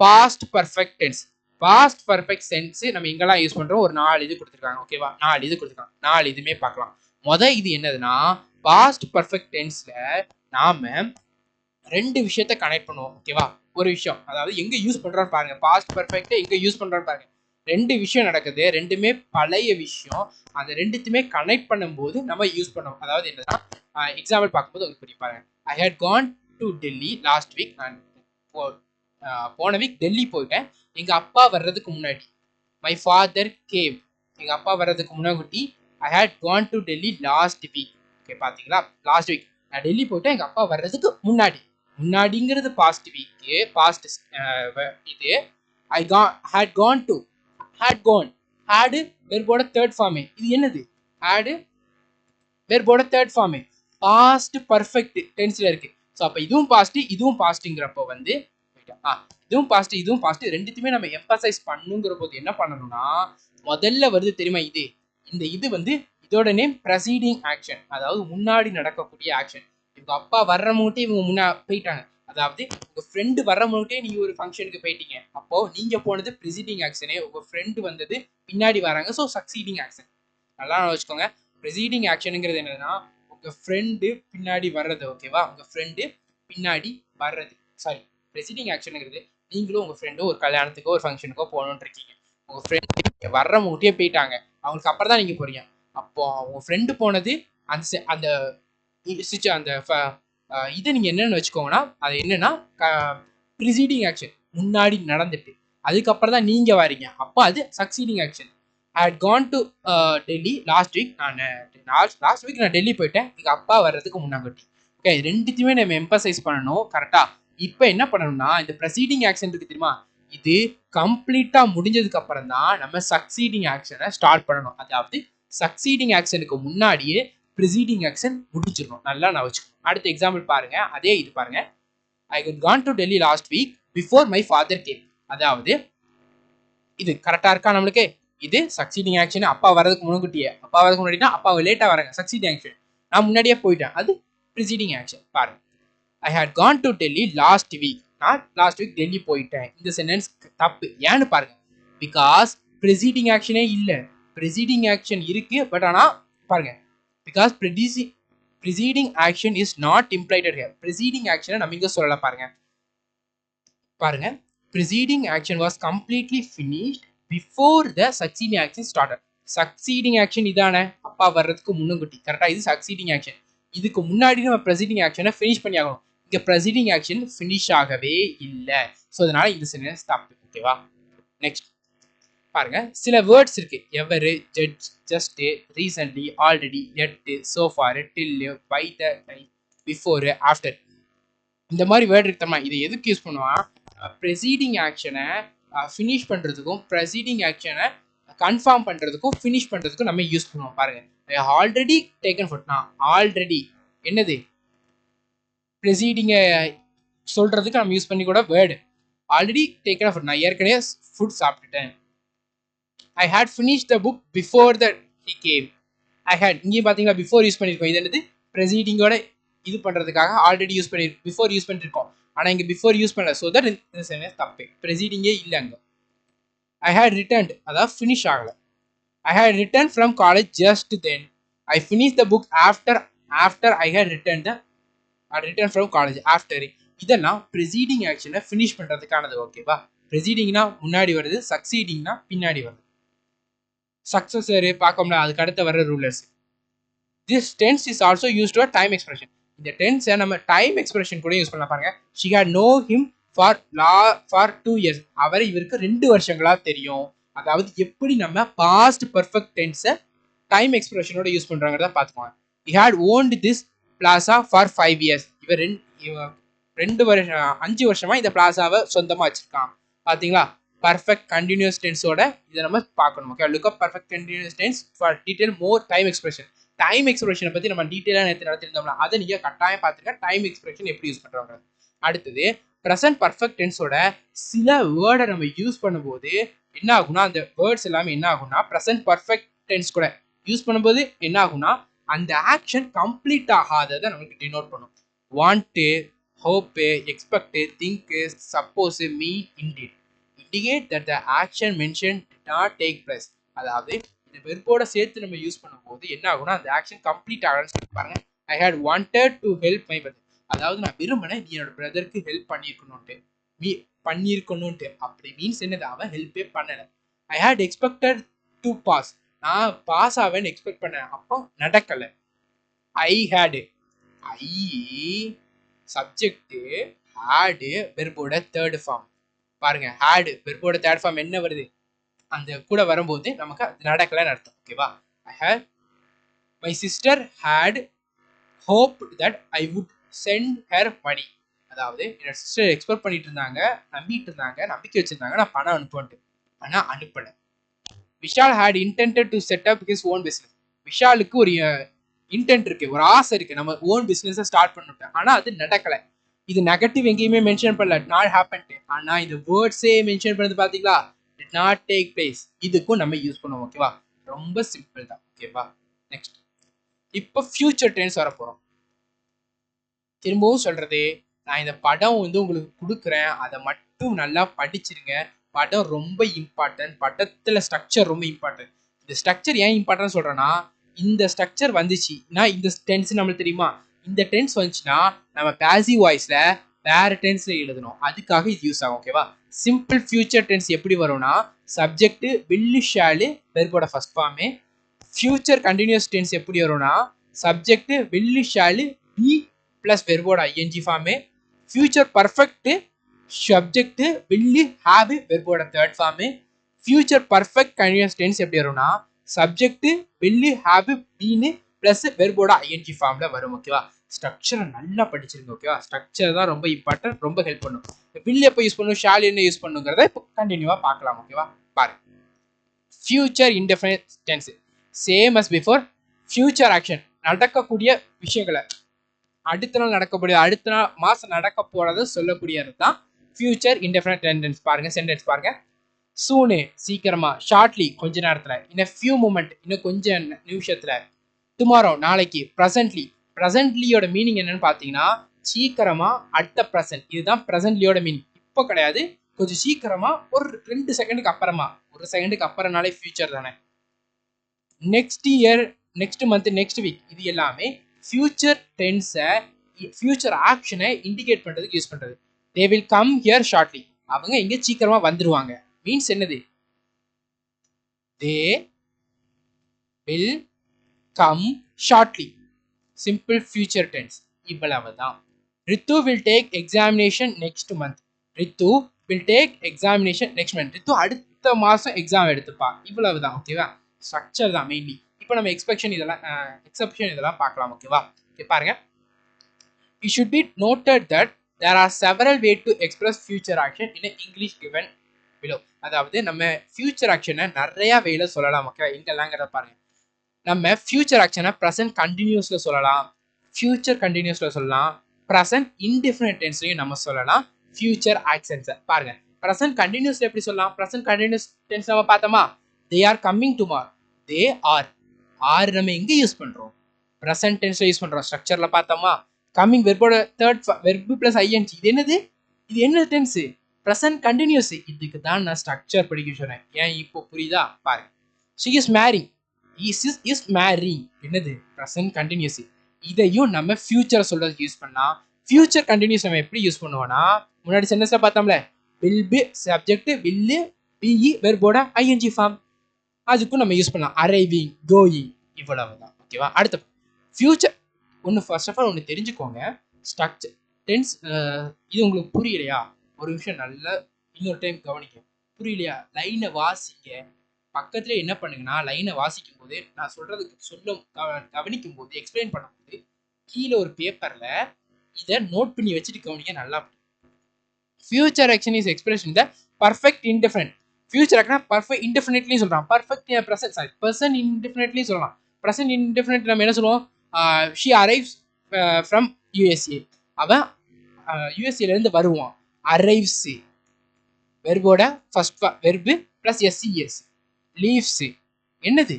past perfect tense. Past perfect tense நம்ம எங்கெல்லாம் யூஸ் பண்றோம்? ஒரு 4 இது கொடுத்துருக்காங்க. ஓகேவா? 4 இது கொடுத்துருக்காங்க. 4 இதுமே பார்க்கலாம். இது என்னதுன்னா பாஸ்ட் பர்ஃபெக்ட் டென்ஸ்ல நாம 2 விஷயத்த கனெக்ட் பண்ணுவோம். ஓகேவா? ஒரு விஷயம், அதாவது எங்க யூஸ் பண்றோம்னு பாருங்க. பாஸ்ட் பர்ஃபெக்ட் எங்க யூஸ் பண்றோம்னு பாருங்க. 2 விஷயம் நடக்குது, 2மே பழைய விஷயம். அந்த 2த்துமே கனெக்ட் பண்ணும்போது நம்ம யூஸ் பண்ணோம். அதாவது என்னன்னா எக்ஸாம்பிள் பார்க்கும்போது உங்களுக்கு புரியும் பாருங்க. I had gone to Delhi last week. நான் போன வீக் டெல்லி போயிட்டேன். எங்க அப்பா வர்றதுக்கு முன்னாடி. My father came. எங்க அப்பா வர்றதுக்கு முன்னாடி I had gone to Delhi last week. Okay, பாத்தீங்களா? லாஸ்ட் வீக் நான் டெல்லி போயிட்டேன் எங்க அப்பா வர்றதுக்கு முன்னாடி. முன்னாடிங்கிறது பாஸ்ட் வீக்கு, பாஸ்ட் இது. I had gone to, had gone, had வெர்போட தேர்ட் ஃபார்மே. இது என்னது? ஹேடு வெர்போட தேர்ட் ஃபார்மே பாஸ்ட் பர்ஃபெக்ட் டென்ஸ்ல இருக்கு. ஸோ அப்போ இதுவும் பாஸ்ட், இதுவும் பாஸ்ட்ங்கிறப்போ வந்து இதுவும் பாஸ்ட், இதுவும் பாஸ்ட், ரெண்டுத்தையுமே நம்ம எம்பசைஸ் பண்ணுங்கிற போது என்ன பண்ணணும்னா முதல்ல வருது தெரியுமா? இந்த இது வந்து இதோட நேம் ப்ரெசீடிங் ஆக்ஷன், அதாவது முன்னாடி நடக்கக்கூடிய ஆக்ஷன். இவங்க அப்பா வர்ற மூட்டே இவங்க முன்னா போயிட்டாங்க. அதாவது உங்க ஃப்ரெண்டு வர்ற மூட்டே நீங்க ஒரு ஃபங்க்ஷனுக்கு போயிட்டீங்க. அப்போ நீங்க போனது ப்ரெசீடிங் ஆக்ஷனே, உங்க ஃப்ரெண்டு வந்தது பின்னாடி வராங்க. So succeeding action. நல்லா வச்சுக்கோங்க. ப்ரெசீடிங் ஆக்ஷனுங்கிறது என்னன்னா உங்க ஃப்ரெண்டு பின்னாடி வர்றது. ஓகேவா? உங்க ஃப்ரெண்டு பின்னாடி வர்றது. சாரி, ப்ரெசீடிங் ஆக்ஷனுங்கிறது நீங்களும் உங்க ஃப்ரெண்டும் ஒரு கல்யாணத்துக்கோ ஒரு ஃபங்க்ஷனுக்கோ போகணும்னு இருக்கீங்க. உங்க ஃப்ரெண்டு வர்ற மூட்டியே போயிட்டாங்க. அவங்களுக்கு அப்புறம் தான் நீங்க போறீங்க. அப்போ உங்க ஃப்ரெண்டு போனது அந்த அந்த இது நீங்க என்னன்னு வச்சுக்கோங்கன்னா அது என்னன்னா ப்ரிசீடிங் ஆக்ஷன், முன்னாடி நடந்துட்டு அதுக்கப்புறம் தான் நீங்க வரீங்க. அப்போ அது succeeding action. I had gone to Delhi last week. Last week நான் டெல்லி போயிட்டேன் எங்க அப்பா வர்றதுக்கு முன்னாடி. ஓகே, ரெண்டுத்தையுமே நம்ம எம்பசைஸ் பண்ணணும். கரெக்டா? இப்போ என்ன பண்ணணும்னா இந்த ப்ரெசீடிங் ஆக்ஷன் இருக்கு தெரியுமா? இது கம்ப்ளீட்டா முடிஞ்சதுக்கு அப்புறம் தான் நம்ம சக்சீடிங் ஆக்ஷனை ஸ்டார்ட் பண்ணணும். அதாவது சக்சீடிங் ஆக்ஷனுக்கு முன்னாடியே ப்ரிசீடிங் ஆக்ஷன் முடிச்சிடணும். நல்லா நான் வச்சுக்கணும். அடுத்த எக்ஸாம்பிள் பாருங்க. அதே இது பாருங்க. I had Khan to Delhi last week before my father game. அதாவது இது கரெக்டா இருக்கா நம்மளுக்கு? இது சக்சீடிங் ஆக்ஷன். அப்பா வரதுக்கு முன்னாடியே, அப்பா வரதுக்கு முன்னாடினா அப்பா லேட்டா வராங்க. Succeeding action. நான் முன்னாடியே போயிட்டேன், அது ப்ரிசீடிங் ஆக்ஷன். பாருங்க. I had gone to Delhi last week. நான் லாஸ்ட் வீக் டெல்லி போயிட்டேன். இந்த சென்டென்ஸ் தப்பு. ஏன்னு பாருங்க. பிகாஸ் ப்ரிசீடிங் ஆக்ஷனே இல்லை. ப்ரிசீடிங் ஆக்ஷன் இருக்கு, பட் ஆனால் பாருங்க, because preceding action is not implied here. Preceding ஆக்ஷனை நம்ம இங்க சொல்லல. பாருங்க பாருங்க preceding action was completely finished before the succeeding action started. Succeeding action இதானே, அப்பா வர்றதுக்கு முன்னுக்குட்டி. கரெக்டா? இது சக்சீடிங் ஆக்ஷன். இதுக்கு முன்னாடி நம்ம ப்ரெசீடிங் ஆக்ஷனை ஃபினிஷ் பண்ணி ஆகணும். இங்க ப்ரெசீடிங் ஆக்ஷன் ஃபினிஷ் ஆகவே இல்லை. ஸோ அதனால இந்த சென்டென்ஸ் தப்பு. ஓகேவா? நெக்ஸ்ட் பாருங்க. சில வேர்ட்ஸ் இருக்கு. Ever, judge, just, recently, already, yet, so far, till, by the time, before, after. இந்த மாதிரி வேர்ட் இருக்குமா? இதை எதுக்கு யூஸ் பண்ணுவான்? ப்ரெசீடிங் ஆக்ஷனை ஃபினிஷ் பண்றதுக்கும் ப்ரெசீடிங் ஆக்ஷனை கன்ஃபார்ம் பண்றதுக்கும் ஃபினிஷ் பண்றதுக்கும் நம்ம யூஸ் பண்ணுவோம். பாருங்க, ஆல்ரெடி டேக்கன் ஃபுட். நான் ஆல்ரெடி என்னது ப்ரெசீடிங்கை சொல்றதுக்கு நம்ம யூஸ் பண்ணி கூட வேர்டு ஆல்ரெடி டேக்கன் ஃபுட். நான் ஏற்கனவே ஃபுட் சாப்பிட்டுட்டேன். I had finish the book before the he came. I had இங்கேயும் பார்த்தீங்களா பிஃபோர் யூஸ் பண்ணியிருக்கோம். இது என்னது? ப்ரெசீடிங்கோட இது பண்றதுக்காக ஆல்ரெடி யூஸ் பண்ணி பிஃபோர் யூஸ் பண்ணிருக்கோம். ஆனா இங்க பிஃபோர் யூஸ் பண்ணல. சோ தட் இந்த சென்டென்ஸ் தப்பு. ப்ரெசீடிங்கே இல்ல அங்க. ஐ ஹேட் ரிட்டர்ன்ட், அதாவது ஃபினிஷ் ஆகல. I had return from college just then. I finish the book after I had return from college after. இதெல்லாம் ப்ரெசீடிங் ஆக்ஷனை ஃபினிஷ் பண்றதுக்கானது. ஓகேவா? ப்ரெசீடிங்னா முன்னாடி வருது, சக்சீடிங்னா பின்னாடி வருது. சக்சஸர் பார்க்கோம்ல, அதுக்கு அடுத்த வர rulers. This tense is also used for time expression. இந்த டென்ஸை நம்ம டைம் எக்ஸ்பிரஷன் கூட யூஸ் பண்ணலாம். பாருங்க. She had known him for 2 years. அவரை இவருக்கு 2 வருஷங்களா தெரியும். அதாவது எப்படி நம்ம பாஸ்ட் பர்ஃபெக்ட் டென்ஸை டைம் எக்ஸ்பிரஷனோட யூஸ் பண்றாங்கறத பார்த்துக்கோங்க. He had owned this plaza for 5 years. இவர் 5 வருஷமா இந்த பிளாசாவை சொந்தமா வச்சிருக்கான். பாத்தீங்களா? பர்ஃபெக்ட் கண்டினியூஸ் டென்ஸோட இதை நம்ம பார்க்கணும். Okay, look up perfect continuous tense for detail more time expression. Time எக்ஸ்பிரஷனை பற்றி நம்ம டீட்டெயிலாக நேற்று நடத்திருந்தோம்னா அதை நீங்கள் கட்டாயம் பார்த்துக்க. டைம் எக்ஸ்பிரஷன் எப்படி யூஸ் பண்ணுறாங்க. அடுத்தது ப்ரெசன்ட் பர்ஃபெக்ட் டென்ஸோட சில வேர்டை நம்ம யூஸ் பண்ணும்போது என்ன ஆகுனா, அந்த வேர்ட்ஸ் எல்லாமே என்ன ஆகுனா ப்ரெசன்ட் பர்ஃபெக்ட் டென்ஸ் கூட யூஸ் பண்ணும்போது என்ன ஆகுனா அந்த ஆக்ஷன் கம்ப்ளீட் ஆகாததை நமக்கு டினோட் பண்ணும். Want, hope, expect, think, suppose, mean, indeed indicate that the action mentioned did not take place. அதாவது இந்த வெர்போட சேர்த்து நம்ம யூஸ் பண்ணும்போது என்ன ஆகும்னா அந்த ஆக்ஷன் கம்ப்ளீட் ஆகணும்னு சொல்லி பாருங்க. I had wanted to help my brother. அதாவது நான் விரும்பினேன் நீ என்னோட பிரதருக்கு ஹெல்ப் பண்ணியிருக்கணும்ட்டு. அப்படி மீன்ஸ் என்னது, அவன் ஹெல்ப்பே பண்ணலை. I had expected to pass. நான் பாஸ் ஆவேன்னு எக்ஸ்பெக்ட் பண்ணேன், அப்போ நடக்கலை. I had, I subject, had வெர்போட தேர்ட் ஃபார்ம். பாருங்க, ஹேடு வெர்போட தேர்ட் ஃபார்ம் என்ன வருது, அந்த கூட வரும்போது நமக்கு அது நடக்கலன்னு அர்த்தம். ஓகேவா? I had my sister had hope that I would send her money. அதாவது என்னோட சிஸ்டர் எக்ஸ்பெக்ட் பண்ணிட்டு இருந்தாங்க, நம்பிக்கை வச்சிருந்தாங்க நான் பணம் அனுப்புவேன்ட்டு, ஆனா அனுப்பல. Vishal had intended to set up his own business. விஷாலுக்கு ஒரு இன்டென்ட் இருக்கு, ஒரு ஆசை இருக்கு, நம்ம ஓன் பிசினஸ் ஸ்டார்ட் பண்ணிட்டேன், ஆனா அது நடக்கல. இது நெகட்டிவ் எங்கேயுமே மென்ஷன் பண்ணல, நாட் ஹேப்பன். ஆனா இந்த வேர்ட்ஸே மென்ஷன் பண்ணது பாத்தீங்களா, டிட் நாட் டேக் பிளேஸ். இதுக்கும் நம்ம யூஸ் பண்ணுவோம். ஓகேவா? ரொம்ப சிம்பிள் தான். ஓகேவா? நெக்ஸ்ட் இப்போ ஃபியூச்சர் டென்ஸ் வர போறோம். திரும்பவும் சொல்றது, நான் இந்த படம் உங்களுக்கு கொடுக்குறேன், அதை மட்டும் நல்லா படிச்சிருங்க. படம் ரொம்ப இம்பார்ட்டன்ட், படத்துல ஸ்ட்ரக்சர் ரொம்ப இம்பார்ட்டன்ட். இந்த ஸ்ட்ரக்சர் ஏன் இம்பார்ட்டன்ட் சொல்றேன்னா, இந்த ஸ்ட்ரக்சர் வந்துச்சுன்னா இந்த டென்ஸ் நம்மளுக்கு தெரியுமா, இந்த டென்ஸ் வந்துச்சுன்னா நம்ம பாசிவ் வாய்ஸ்ல வேற டென்ஸ்ல எழுதணும், அதுக்காக இது யூஸ் ஆகும். ஓகேவா? சிம்பிள் ஃபியூச்சர் டென்ஸ் எப்படி வரும்னா, சப்ஜெக்ட் வில் ஷால் வெர்போட first form. Future continuous tense எப்படி வரும்னா, subject will shall be plus வெர்போட ING form. Future perfect subject will have வெர்போட third form. Future perfect continuous tense எப்படி வரும்னா, subject will have been plus வெர்போட ஐஎன்ஜி ஃபார்ம்ல வரும். ஓகேவா? ஸ்ட்ரக்சரை நல்லா படிச்சிருங்க. ஓகேவா? ஸ்ட்ரக்சர் தான் ரொம்ப இம்பார்ட்டன்ட், ரொம்ப ஹெல்ப் பண்ணும். வில் எப்போ யூஸ் பண்ணும், ஷால் என்ன யூஸ் பண்ணுங்கிறத இப்போ கண்டினியூவா பார்க்கலாம். ஓகேவா? பாருங்க. Future indefinite tense same as before. Future action நடக்கக்கூடிய விஷயங்களை அடுத்த நாள் நடக்கக்கூடிய, அடுத்த நாள் மாசம் நடக்க போறது சொல்லக்கூடியது தான் ஃபியூச்சர் இன்டெஃபினைட் டென்ஸ். பாருங்க, சென்டென்ஸ் பாருங்க. சூனு சீக்கிரமா, ஷார்ட்லி கொஞ்ச நேரத்துல, இன் a few moment இன்னும் கொஞ்ச நிமிஷத்துல, டுமாரோ நாளைக்கு, ப்ரெசென்ட்லி. ப்ரெசென்ட்லியோட மீனிங் என்னன்னு பார்த்தீங்கன்னா சீக்கிரமா, அட் த ப்ரெசென்ட். இதுதான் ப்ரெசென்ட்லியோட மீனிங். இப்போ கிடையாது, கொஞ்சம் சீக்கிரமா, ஒரு 2 செகண்டுக்கு அப்புறமா. ஒரு செகண்டுக்கு அப்புறம்னாலே ஃபியூச்சர் தானே. Next year, next month, next week, இது எல்லாமே ஃபியூச்சர் டென்ஸை, ஃபியூச்சர் ஆக்ஷனை இண்டிகேட் பண்றதுக்கு யூஸ் பண்றது. They will come here shortly. அவங்க இங்க சீக்கிரமா வந்துருவாங்க மீன்ஸ் என்னது, they will come shortly. Simple future tense இவ்வளவுதான். Ritu will take examination next month. Ritu will take examination next month. Ritu அடுத்த மாசம் எக்ஸாம் எடுத்துப்பா. இவ்வளவுதான். ஓகேவா? ஸ்ட்ரக்சர் தான் மெயின்லி. இப்போ நம்ம எக்ஸ்பெக்ஷன் இதெல்லாம் பார்க்கலாம். ஓகேவா? பாருங்க. It should be noted that there are several ways to express future action in English given below. அதாவது நம்ம ஃபியூச்சர் ஆக்ஷனை நிறைய வேல சொல்லலாம். ஓகே, எங்கெல்லாங்கிறத பாருங்க. நம்ம ஃபியூச்சர் ஆக்ஷனை ப்ரெசென்ட் கண்டினியூஸ்ல சொல்லலாம், ஃபியூச்சர் கண்டினியூஸ்ல சொல்லலாம், ப்ரெசென்ட் இன்டெஃபினைட் டென்ஸ்லையும் நம்ம சொல்லலாம் ஃபியூச்சர் ஆக்ஷன்ஸை. பாருங்க, ப்ரெசென்ட் கண்டினியூஸ்ல எப்படி சொல்லலாம், ப்ரெசென்ட் கண்டினியூஸ் டென்ஸ் நம்ம பார்த்தோமா, they are coming tomorrow. They are, are நம்ம எங்க யூஸ் பண்றோம், ப்ரெசென்ட் டென்ஸ்ல யூஸ் பண்றோம். ஸ்ட்ரக்சர்ல பார்த்தோமா, கம்மிங் வெர்போட தேர்ட் வெர்பு பிளஸ் ஐஎன்ஜி. இது என்ன டென்ஸ், ப்ரெசென்ட் கண்டினியூஸ். இதுக்கு தான் நான் ஸ்ட்ரக்சர் படிக்க சொன்னேன். ஏன் இப்போ புரியுதா? பாருங்க. she is marrying, is marrying என்னது, ப்ரெசென்ட் கண்டினியூஸ். இதையும் நம்ம ஃபியூச்சர் சொல்றதுக்கு யூஸ் பண்ணா, ஃபியூச்சர் கண்டினியூஸ் நம்ம எப்படி யூஸ் பண்ணுவோம்னா, முன்னாடி சென்டென்ஸ்ல பார்த்தோம்ல, will be subject, will be வெர்போட ஐஎன்ஜி ஃபார்ம், அதுக்கும் நம்ம யூஸ் பண்ணலாம். அரைவிங், கோயிங், இவ்வளவுதான். ஓகேவா? அடுத்த ஃபியூச்சர் ஃபர்ஸ்ட் ஆஃப் ஆல் ஒன்று தெரிஞ்சுக்கோங்க. ஸ்ட்ரக்சர் டென்ஸ் இது உங்களுக்கு புரியலையா, ஒரு விஷயம் நல்லா இன்னொரு டைம் கவனிக்க. புரியலையா, லைனை வாசிங்க. பக்கத்துல என்ன பண்ணுங்கன்னா, லைனை வாசிக்கும் போது நான் சொல்றதுக்கு கவனிக்கும் போது, எக்ஸ்பிளைன் பண்ணும்போது கீழே ஒரு பேப்பர்ல இதை நோட் பண்ணி வச்சுட்டு கவனிக்க. நல்லா future action is express in the perfect indefinite. Future ஆக்னா பர்ஃபெக்ட் இன்டெஃபினிட்லி சொல்றான். Perfect present sorry person indefinitely சொல்லலாம். பிரசன்ட் இன்டெஃபினிட் நம்ம என்ன சொல்லுவோம்? She arrives from USA. அவன் யூஎஸ்ஏல இருந்து வருவான். அரைவ்ஸ் வெர்போட first verb plus S E S. Leaves என்னது?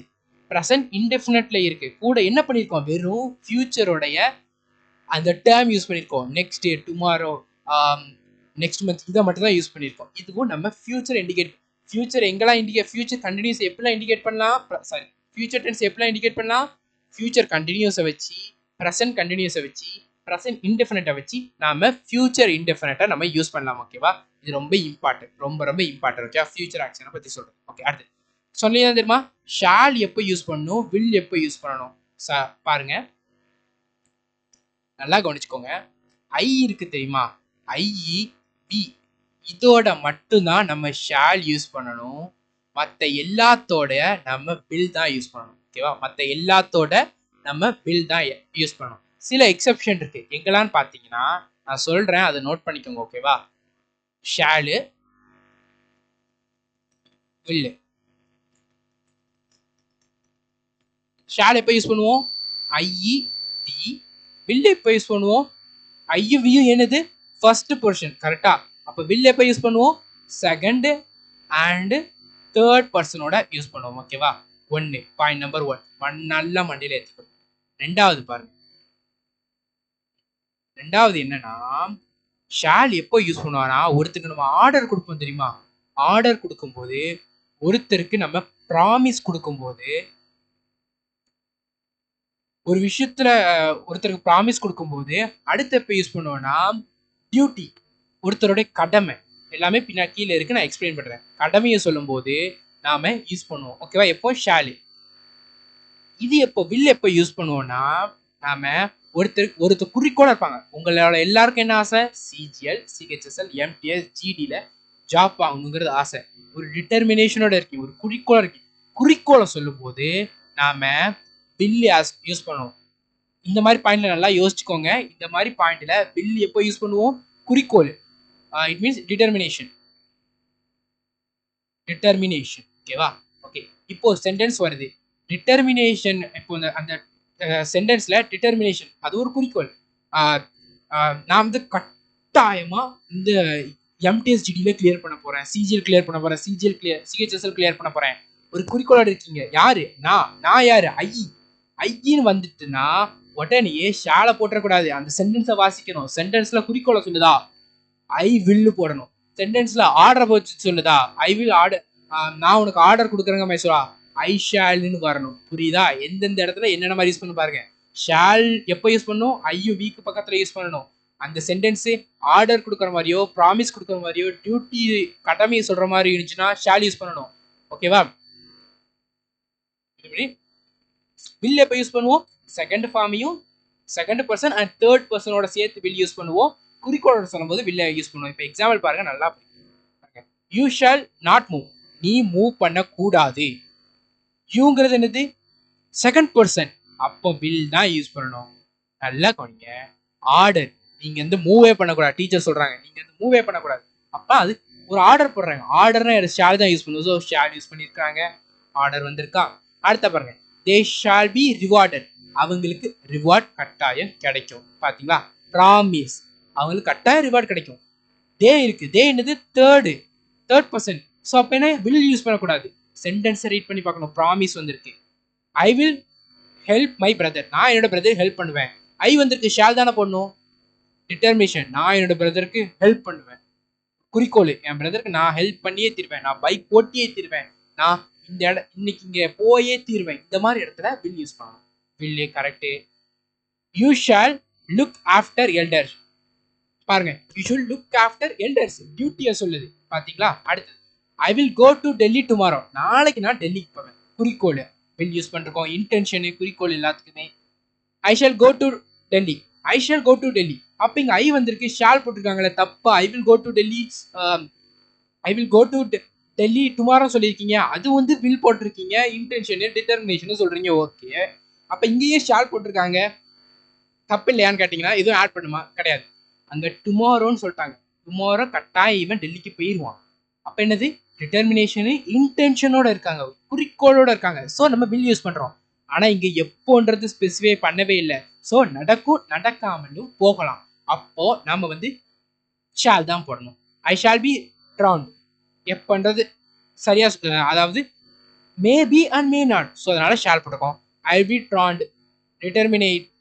பிரசன்ட் இன்டெஃபினிட்ல இருக்கு. கூட என்ன பண்ணியிருக்கோம்? வெறும் ஃபியூச்சரோடைய அந்த டேர்ம் யூஸ் பண்ணியிருக்கோம். Next day, tomorrow, next month, இதை மட்டும் தான் யூஸ் பண்ணியிருக்கோம். இதுவும் நம்ம ஃபியூச்சர் இண்டிகேட். ஃபியூச்சர் எங்கெல்லாம் இண்டிகேட், ஃபியூச்சர் கண்டினியூஸ் எப்படிலாம் இண்டிகேட் பண்ணலாம்? சாரி, ஃபியூச்சர் டென்ஸ் எப்படிலாம் இண்டிகேட் பண்ணலாம்? ஃபியூச்சர் கண்டினியூஸை வச்சு, ப்ரெசென்ட் கண்டினியூஸை வச்சு, ப்ரெசென்ட் இன்டெஃபினிட்டை வச்சு நாம ஃபியூச்சர் இன்டெஃபினிட்டை நம்ம யூஸ் பண்ணலாம். ஓகேவா? இது ரொம்ப இம்பார்ட்டன்ட், ரொம்ப ரொம்ப இம்பார்ட்டன்ட். ஓகே, ஃபியூச்சர் ஆக்ஷனை பற்றி சொல்கிறேன். ஓகே, அடுத்து சொன்னீங்க தெரியுமா? ஷால் எப்போ யூஸ் பண்ணணும், வில் எப்போ யூஸ் பண்ணணும்? பாருங்க, நல்லா கவனிச்சுக்கோங்க. ஐ இருக்கு தெரியுமா? ஐ, பி, இதோட மட்டும்தான் நம்ம ஷால் யூஸ் பண்ணணும். மற்ற எல்லாத்தோட நம்ம வில் தான் யூஸ் பண்ணணும். ஓகேவா? மற்ற எல்லாத்தோட நம்ம வில் தான் யூஸ் பண்ணணும். சில எக்ஸெப்ஷன் இருக்கு. எங்கெல்லாம் பார்த்தீங்கன்னா நான் சொல்றேன், அதை நோட் பண்ணிக்கோங்க. ஓகேவா? ஷாலு, வில்லு. ஷால் எப்போ யூஸ் பண்ணுவோம்? ஐ, வி. வில் எப்போ யூஸ் பண்ணுவோம்? ஐயும் வியும் என்னது? First position. கரெக்டா? அப்போ வில் எப்போ யூஸ் பண்ணுவோம்? செகண்ட் அண்ட் தேர்ட் பர்சனோட யூஸ் பண்ணுவோம். ஓகேவா? ஒன்னு பாயிண்ட் நம்பர் 1 நல்ல மண்டியில எடுத்துக்கணும். ரெண்டாவது பாருங்க, ரெண்டாவது என்னன்னா, ஷால் எப்போ யூஸ் பண்ணுவானா, ஒருத்தருக்கு நம்ம ஆர்டர் கொடுப்போம் தெரியுமா? ஆர்டர் கொடுக்கும்போது, ஒருத்தருக்கு நம்ம ப்ராமிஸ் கொடுக்கும்போது, ஒரு விஷயத்துல ஒருத்தருக்கு ப்ராமிஸ் கொடுக்கும்போது அடுத்து எப்போ யூஸ் பண்ணுவோம்னா, டியூட்டி, ஒருத்தருடைய கடமை. எல்லாமே பின்னா கீழே இருக்கு, நான் எக்ஸ்பிளைன் பண்றேன். கடமையை சொல்லும் போது நாம யூஸ் பண்ணுவோம். ஓகேவா? எப்போ? ஷாலு. இது எப்போ? வில் எப்போ யூஸ் பண்ணுவோம்னா, நாம ஒருத்தர் குறிக்கோளா இருப்பாங்க. உங்களோட எல்லாருக்கும் என்ன ஆசை? சிஜிஎல், சிஹெச்எஸ்எல், எம்டிஎஸ், ஜிடில ஜாப் ஆகணுங்கிறது ஆசை. ஒரு டிட்டர்மினேஷனோட இருக்கு, ஒரு குறிக்கோளா இருக்கு. குறிக்கோளை சொல்லும் போது நாம வில் யூஸ் பண்ணுவோம். இந்த மாதிரி பாயிண்ட்ல நல்லா யோசிச்சுக்கோங்க. இந்த மாதிரி பாயிண்ட்ல வில் எப்போ யூஸ் பண்ணுவோம்? குறிக்கோள். It means determination. டிட்டர்மினேஷன். ஓகேவா? ஓகே, இப்போ சென்டென்ஸ் வருது. டிட்டர்மினேஷன், இப்போ அந்த சென்டென்ஸ்ல டிட்டர்மினேஷன் அது ஒரு குறிக்கோள். நான் வந்து கட்டாயமா இந்த எம்டிஎஸ் ஜிடில கிளியர் பண்ண போறேன், சிஜிஎல் கிளியர் பண்ண போறேன், சிஜிஎல் கிளியர், சிஹெச்எஸ்எல் கிளியர் பண்ண போறேன். ஒரு குறிக்கோளோட இருக்கீங்க. யாரு? நான் யாரு? ஐன்னு வந்துட்டுனா உடனே ஷால போட்டக்கூடாது. அந்த சென்டென்ஸை வாசிக்கணும். சென்டென்ஸ்ல குறிக்கோளை சொல்லுதா, ஐ வில் போடணும். சென்டென்ஸ்ல ஆர்டர் போச்சு சொல்லுதா, ஐ வில் ஆர்டர், நான் உனக்கு ஆர்டர் கொடுக்குறேங்க மைசூரா, ஐ ஷால்னு வரணும். புரியுதா? எந்தெந்த இடத்துல என்னென்ன மாதிரி யூஸ் பண்ணி பாருங்க. ஷால் எப்போ யூஸ் பண்ணணும்? ஐயும் வீக்கு பக்கத்துல யூஸ் பண்ணணும். அந்த சென்டென்ஸ் ஆர்டர் கொடுக்குற மாதிரியோ, ப்ராமிஸ் கொடுக்குற மாதிரியோ, டியூட்டி கடமையை சொல்ற மாதிரி இருந்துச்சுன்னா ஷால் யூஸ் பண்ணணும். ஓகேவா? வில் எப்போ யூஸ் பண்ணுவோம்? செகண்ட் ஃபார்மையும் செகண்ட் பர்சன் அண்ட் தேர்ட் பர்சனோட சேர்த்து வில் யூஸ் பண்ணுவோம். குறிக்கோளோட சொல்லும்போது வில்ல யூஸ் பண்ணுவோம். இப்போ எக்ஸாம்பிள் பாருங்க, நல்லா பாருங்க. யூ ஷால் நாட் மூவ், நீ மூவ் பண்ணக்கூடாது. யூங்கிறது என்னது? Second person. அப்போ வில் தான் யூஸ் பண்ணணும். நல்லா கவனிங்க. ஆர்டர், நீங்க வந்து மூவே பண்ணக்கூடாது. டீச்சர் சொல்றாங்க நீங்க வந்து மூவே பண்ணக்கூடாது. அப்ப அது ஒரு ஆர்டர் போடுறாங்க. ஆர்டர்னா ஷால் தான் யூஸ் பண்ணுவோம். ஸோ ஷால் யூஸ் பண்ணியிருக்காங்க. ஆர்டர் வந்திருக்கா? அடுத்த பாருங்க, தே ஷால் பி ரிவார்டட், அவங்களுக்கு ரிவார்ட் கட்டாயம் கிடைக்கும். பாத்தீங்களா? ப்ராமிஸ், அவங்களுக்கு கட்டாயம் ரிவார்ட் கிடைக்கும். தே இருக்கு. தே என்னது? Third person. ஸோ அப்போ என்ன? வில் யூஸ் பண்ணக்கூடாது. சென்டென்ஸை ரீட் பண்ணி பார்க்கணும். ப்ராமிஸ் வந்திருக்கு. I will help my brother, நான் என்னோட பிரதர் ஹெல்ப் பண்ணுவேன். ஐ வந்திருக்கு, ஷால் தானே போடணும். டிட்டர்மினேஷன், நான் என்னோட பிரதருக்கு ஹெல்ப் பண்ணுவேன். குறிக்கோள், என் பிரதருக்கு நான் ஹெல்ப் பண்ணியே தீர்வேன், நான் பைக் ஓட்டியே தீர்வேன், நான் இந்த இன்னைக்கு இங்க போயே தீர்வேன். இந்த மாதிரி இடத்துல வில் யூஸ் பண்ணணும். Will correct. You shall look after elders, பாருங்க, you should look after elders, டியூட்டியை சொல்லுது. பாத்தீங்களா? அடுத்து, I will go to Delhi tomorrow, நாளைக்கு நான் டெல்லிக்கு போவேன். குறிக்கோள் வில் யூஸ் பண்ணிருக்கோம். இன்டென்ஷனு, குறிக்கோள் எல்லாத்துக்குமே. I shall go to Delhi, I shall go to Delhi. அப்ப இங்க ஐ வந்திருக்கு, ஷால் போட்டிருக்காங்களே, தப்பா. I will go to Delhi, I will go to Delhi tomorrow சொல்லியிருக்கீங்க, அது வந்து வில் போட்டிருக்கீங்க. இன்டென்ஷனு, டிட்டர்மினேஷன் சொல்றீங்க. ஓகே, அப்ப இங்கேயே ஷால் போட்டிருக்காங்க, தப்பு இல்லையான்னு கேட்டீங்கன்னா எதுவும் ஆட் பண்ணுமா? கிடையாது. அங்க டுமாரோன்னு சொல்லிட்டாங்க. டுமாரோ கட்டாயம் இவன் டெல்லிக்கு போயிடுவான். அப்ப என்னது டிட்டர்மினேஷன் இன்டென்ஷனோட இருக்காங்க, குறிக்கோளோட இருக்காங்க. ஸோ நம்ம வில் யூஸ் பண்றோம். ஆனா இங்க எப்போன்றது ஸ்பெசிஃபை பண்ணவே இல்லை. ஸோ நடக்கும் நடக்காமலும் போகலாம். அப்போ நம்ம வந்து ஷால் தான் போடணும். ஐ ஷால் பி ட்ரான் எப்பன்றது சரியா அதாவது may be and may not. So அதனால ஷால் போட்டுக்கோம். ஐ பி ட்ரான்ட்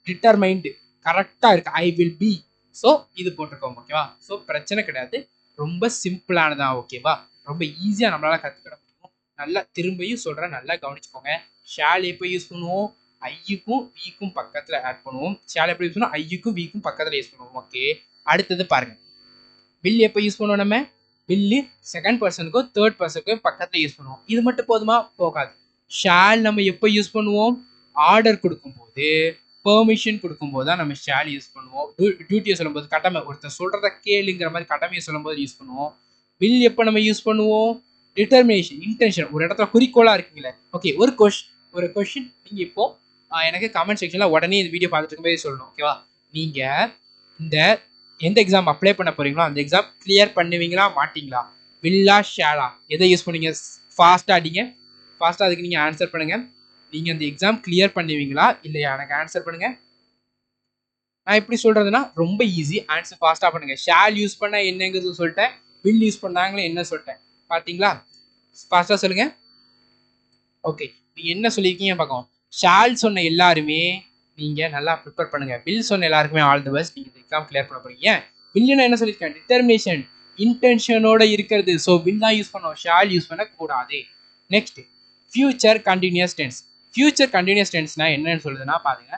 டிட்டர்மைண்ட் கரெக்டாக இருக்கு. I will be. ஸோ இது போட்டிருக்கோம். ஓகேவா? ஸோ பிரச்சனை கிடையாது, ரொம்ப சிம்பிளானதான். ஓகேவா? ரொம்ப ஈஸியாக நம்மளால கற்றுக்கிட முடியும். நல்லா திரும்பியும் சொல்கிறேன், நல்லா கவனிச்சுக்கோங்க. ஷால் எப்போ யூஸ் பண்ணுவோம்? ஐயுக்கும் வீக்கும் பக்கத்தில் ஆட் பண்ணுவோம். ஷால் எப்போ யூஸ் பண்ணுவோம்? ஐயுக்கும் வீக்கும் பக்கத்தில் யூஸ் பண்ணுவோம். ஓகே, அடுத்தது பாருங்க. வில் எப்போ யூஸ் பண்ணுவோம்? நம்ம வில்லு செகண்ட் பர்சனுக்கும் தேர்ட் பர்சனுக்கும் பக்கத்தில் யூஸ் பண்ணுவோம். இது மட்டும் போதுமா? போகாது. ஷால் நம்ம எப்போ யூஸ் பண்ணுவோம்? ஆர்டர் கொடுக்கும்போது, பெர்மிஷன் கொடுக்கும்போது தான் நம்ம ஷால் யூஸ் பண்ணுவோம். டியூட்டியை சொல்லும்போது, கடமை, ஒருத்தர் சொல்றத கேளுங்கிற மாதிரி கடமையை சொல்லும்போது யூஸ் பண்ணுவோம். வில் எப்போ நம்ம யூஸ் பண்ணுவோம்? டிட்டர்மினேஷன், இன்டென்ஷன், ஒரு இடத்துல குறிக்கோளா இருக்கீங்களே. ஓகே, ஒரு கொஸ்டின் நீங்க இப்போ எனக்கு கமெண்ட் செக்ஷன்ல உடனே இந்த வீடியோ பார்த்துட்டு இருக்கும்போது சொல்லணும். ஓகேவா? நீங்க இந்த எந்த எக்ஸாம் அப்ளை பண்ண போறீங்களோ அந்த எக்ஸாம் கிளியர் பண்ணுவீங்களா மாட்டீங்களா? வில்லா ஷாலா எதை யூஸ் பண்ணுவீங்க? ஃபாஸ்டா அடிங்க, ஃபாஸ்டா அதுக்கு நீங்க ஆன்சர் பண்ணுங்க. நீங்க அந்த எக்ஸாம் கிளியர் பண்ணுவீங்களா இல்லையா? எனக்கு ஆன்சர் பண்ணுங்க. நான் எப்படி சொல்றதுன்னா ரொம்ப ஈஸி, ஆன்சர் ஃபாஸ்டா பண்ணுங்க. ஷால் யூஸ் பண்ணா என்னங்கிறது சொல்லிட்டேன், வில் யூஸ் பண்ணாங்களே என்ன சொல்லிட்டேன், பாத்தீங்களா? ஃபாஸ்டா சொல்லுங்க. ஓகே, நீங்க என்ன சொல்லியிருக்கீங்க பார்க்கலாம். ஷால் சொன்ன எல்லாருமே நீங்க நல்லா ப்ரிப்பேர் பண்ணுங்க. வில் சொன்ன எல்லாருக்குமே ஆல் தி பெஸ்ட். நீங்க எக்ஸாம் கிளியர் பண்ண போறீங்க. வில்லுனா என்ன சொல்லியிருக்கேன்? டிட்டர்மினேஷன், இன்டென்ஷனோட இருக்கிறது. ஸோ வில் தான் யூஸ் பண்ணோம், ஷால் யூஸ் பண்ணக்கூடாது. Next, future continuous tense. ஃபியூச்சர் கண்டினியூஸ் டென்ஸ்னா என்னன்னு சொல்லுதுன்னா பாருங்க,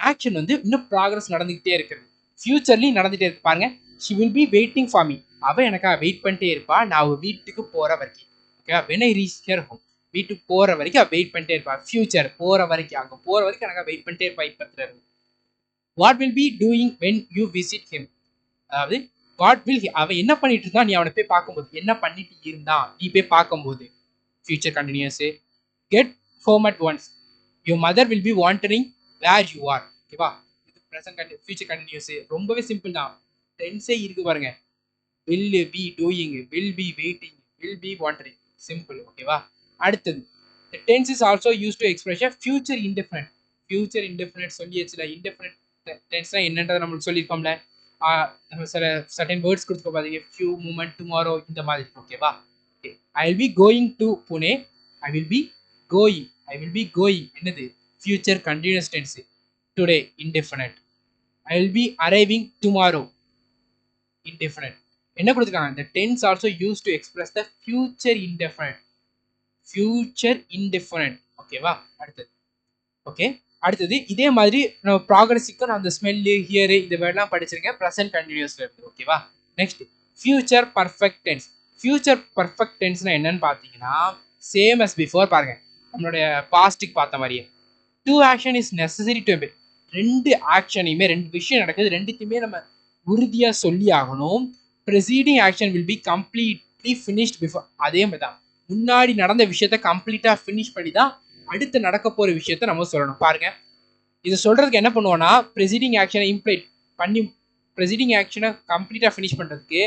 ஆக்ஷன் வந்து இன்னும் ப்ராக்ரஸ் நடந்துகிட்டே இருக்குது, ஃபியூச்சர்லயும் நடந்துகிட்டே இருக்கு. பாருங்க, she will be waiting for me. அவ எனக்காக வெயிட் பண்ணிட்டே இருப்பா நான் அவ வீட்டுக்கு போற வரைக்கும். Okay, when I reach here home, வீட்டுக்கு போற வரைக்கும் அவ வெயிட் பண்ணிட்டே இருப்பா. ஃபியூச்சர் போற வரைக்கும், அங்க போற வரைக்கும் எனக்கு வெயிட் பண்ணிட்டே இருப்பா. இப்பத்துல இருந்து what will be doing when you visit him, அதாவது வாட் வில் அவ என்ன பண்ணிட்டு இருந்தா நீ அவனை போய் பார்க்கும்போது, என்ன பண்ணிட்டு இருந்தா நீ போய் பார்க்கும்போது. Future continuous. Get home at once, your mother will be wandering where you are. ஓகேவா? இது ப்ரெசன்ட் ஃபியூச்சர் கண்டினியூஸ். ரொம்பவே சிம்பிள் தான், டென்ஸே இருக்கு பாருங்க. Will be doing, will be waiting, will be wandering, simple. ஓகேவா? அடுத்தது, the tense is also used to express a future indefinite. future indefinite சொல்லியாச்சுல. indefinite tense என்னன்றதை நம்மளுக்கு சொல்லியிருக்கோம்ல. நம்ம சில certain words கொடுத்துருக்கோம் பாத்தீங்க, few, moment, tomorrow, இந்த மாதிரி. ஓகேவா? I will be going to Pune. I will be going, I will be going என்னது? future continuous tense. today indefinite. I will be arriving tomorrow indefinite. என்ன கொடுத்துருக்காங்க? the tense also used to express the future indefinite. Future indefinite. ஓகேவா? அடுத்தது, ஓகே, அடுத்தது இதே மாதிரி நம்ம ப்ராக்ரஸிக்கு நான் அந்த ஸ்மெல்லு, ஹியரு, இந்த வேர்ட்லாம் படிச்சிருக்கேன் ப்ரெசென்ட் கண்டினியூஸ்ல இருக்கு. ஓகேவா? Next, future perfect tense. Future perfect டென்ஸ்னா என்னன்னு பார்த்தீங்கன்னா, சேம் அஸ் பிஃபோர். பாருங்க, நம்மளுடைய பாஸ்ட்டுக்கு பார்த்த மாதிரியே, two action is necessary to be. ரெண்டு ஆக்ஷனையுமே, ரெண்டு விஷயம் நடக்குது, ரெண்டுத்தையுமே நம்ம உறுதியா சொல்லி ஆகணும். Presiding action will be completely finished before. அதே மாதிரி தான், முன்னாடி நடந்த விஷயத்த கம்ப்ளீட்டா ஃபினிஷ் பண்ணி தான் அடுத்து நடக்க போற விஷயத்த நம்ம சொல்லணும். பாருங்க, இது சொல்றதுக்கு என்ன பண்ணுவோம்னா, ப்ரெசீடிங் ஆக்ஷனை இம்ப்ளைட் பண்ணி, ப்ரெசீடிங் ஆக்ஷனை கம்ப்ளீட்டா ஃபினிஷ் பண்றதுக்கு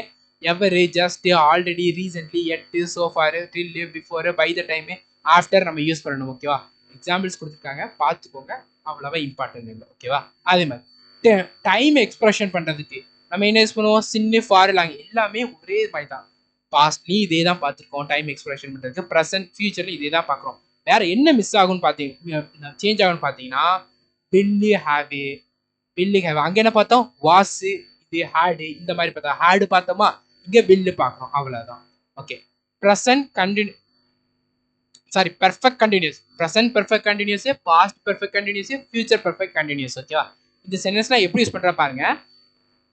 ever, just, already, recently, yet, so far, till, before, by the time, after நம்ம யூஸ் பண்ணணும். ஓகேவா? எக்ஸாம்பிள்ஸ் கொடுத்துருக்காங்க, பார்த்துக்கோங்க, அவ்வளவா இம்பார்ட்டன்ட் இல்லை. ஓகேவா? அதே மாதிரி டைம் எக்ஸ்பிரஷன் பண்றதுக்கு நம்ம என்ன யூஸ் பண்ணுவோம்? சின்ன, ஃபார், லாங், எல்லாமே ஒரே மாதிரி தான். பாஸ்ட்லயும் இதே தான் பார்த்துருக்கோம் டைம் எக்ஸ்பிரஷன் பண்றதுக்கு, ப்ரெசென்ட் ஃபியூச்சர்ல இதே தான் பார்க்குறோம். வேற என்ன மிஸ் ஆகும்னு பார்த்தீங்கன்னா, சேஞ்ச் ஆகும்னு பார்த்தீங்கன்னா, பில்லு, ஹேவு, பில்லு, ஹேவ், அங்கே என்ன பார்த்தோம்? வாசு, இது ஹேடு, இந்த மாதிரி பார்த்தோம். ஹேடு பார்த்தோமா, இங்கே பில்லு பார்க்குறோம், அவ்வளோதான். Okay, present continue, sorry, perfect continuous. Present perfect continuous, past perfect continuous, future perfect continuous. ஓகேவா? இந்த சென்டென்ஸ்லாம் எப்படி யூஸ் பண்ற பாருங்க.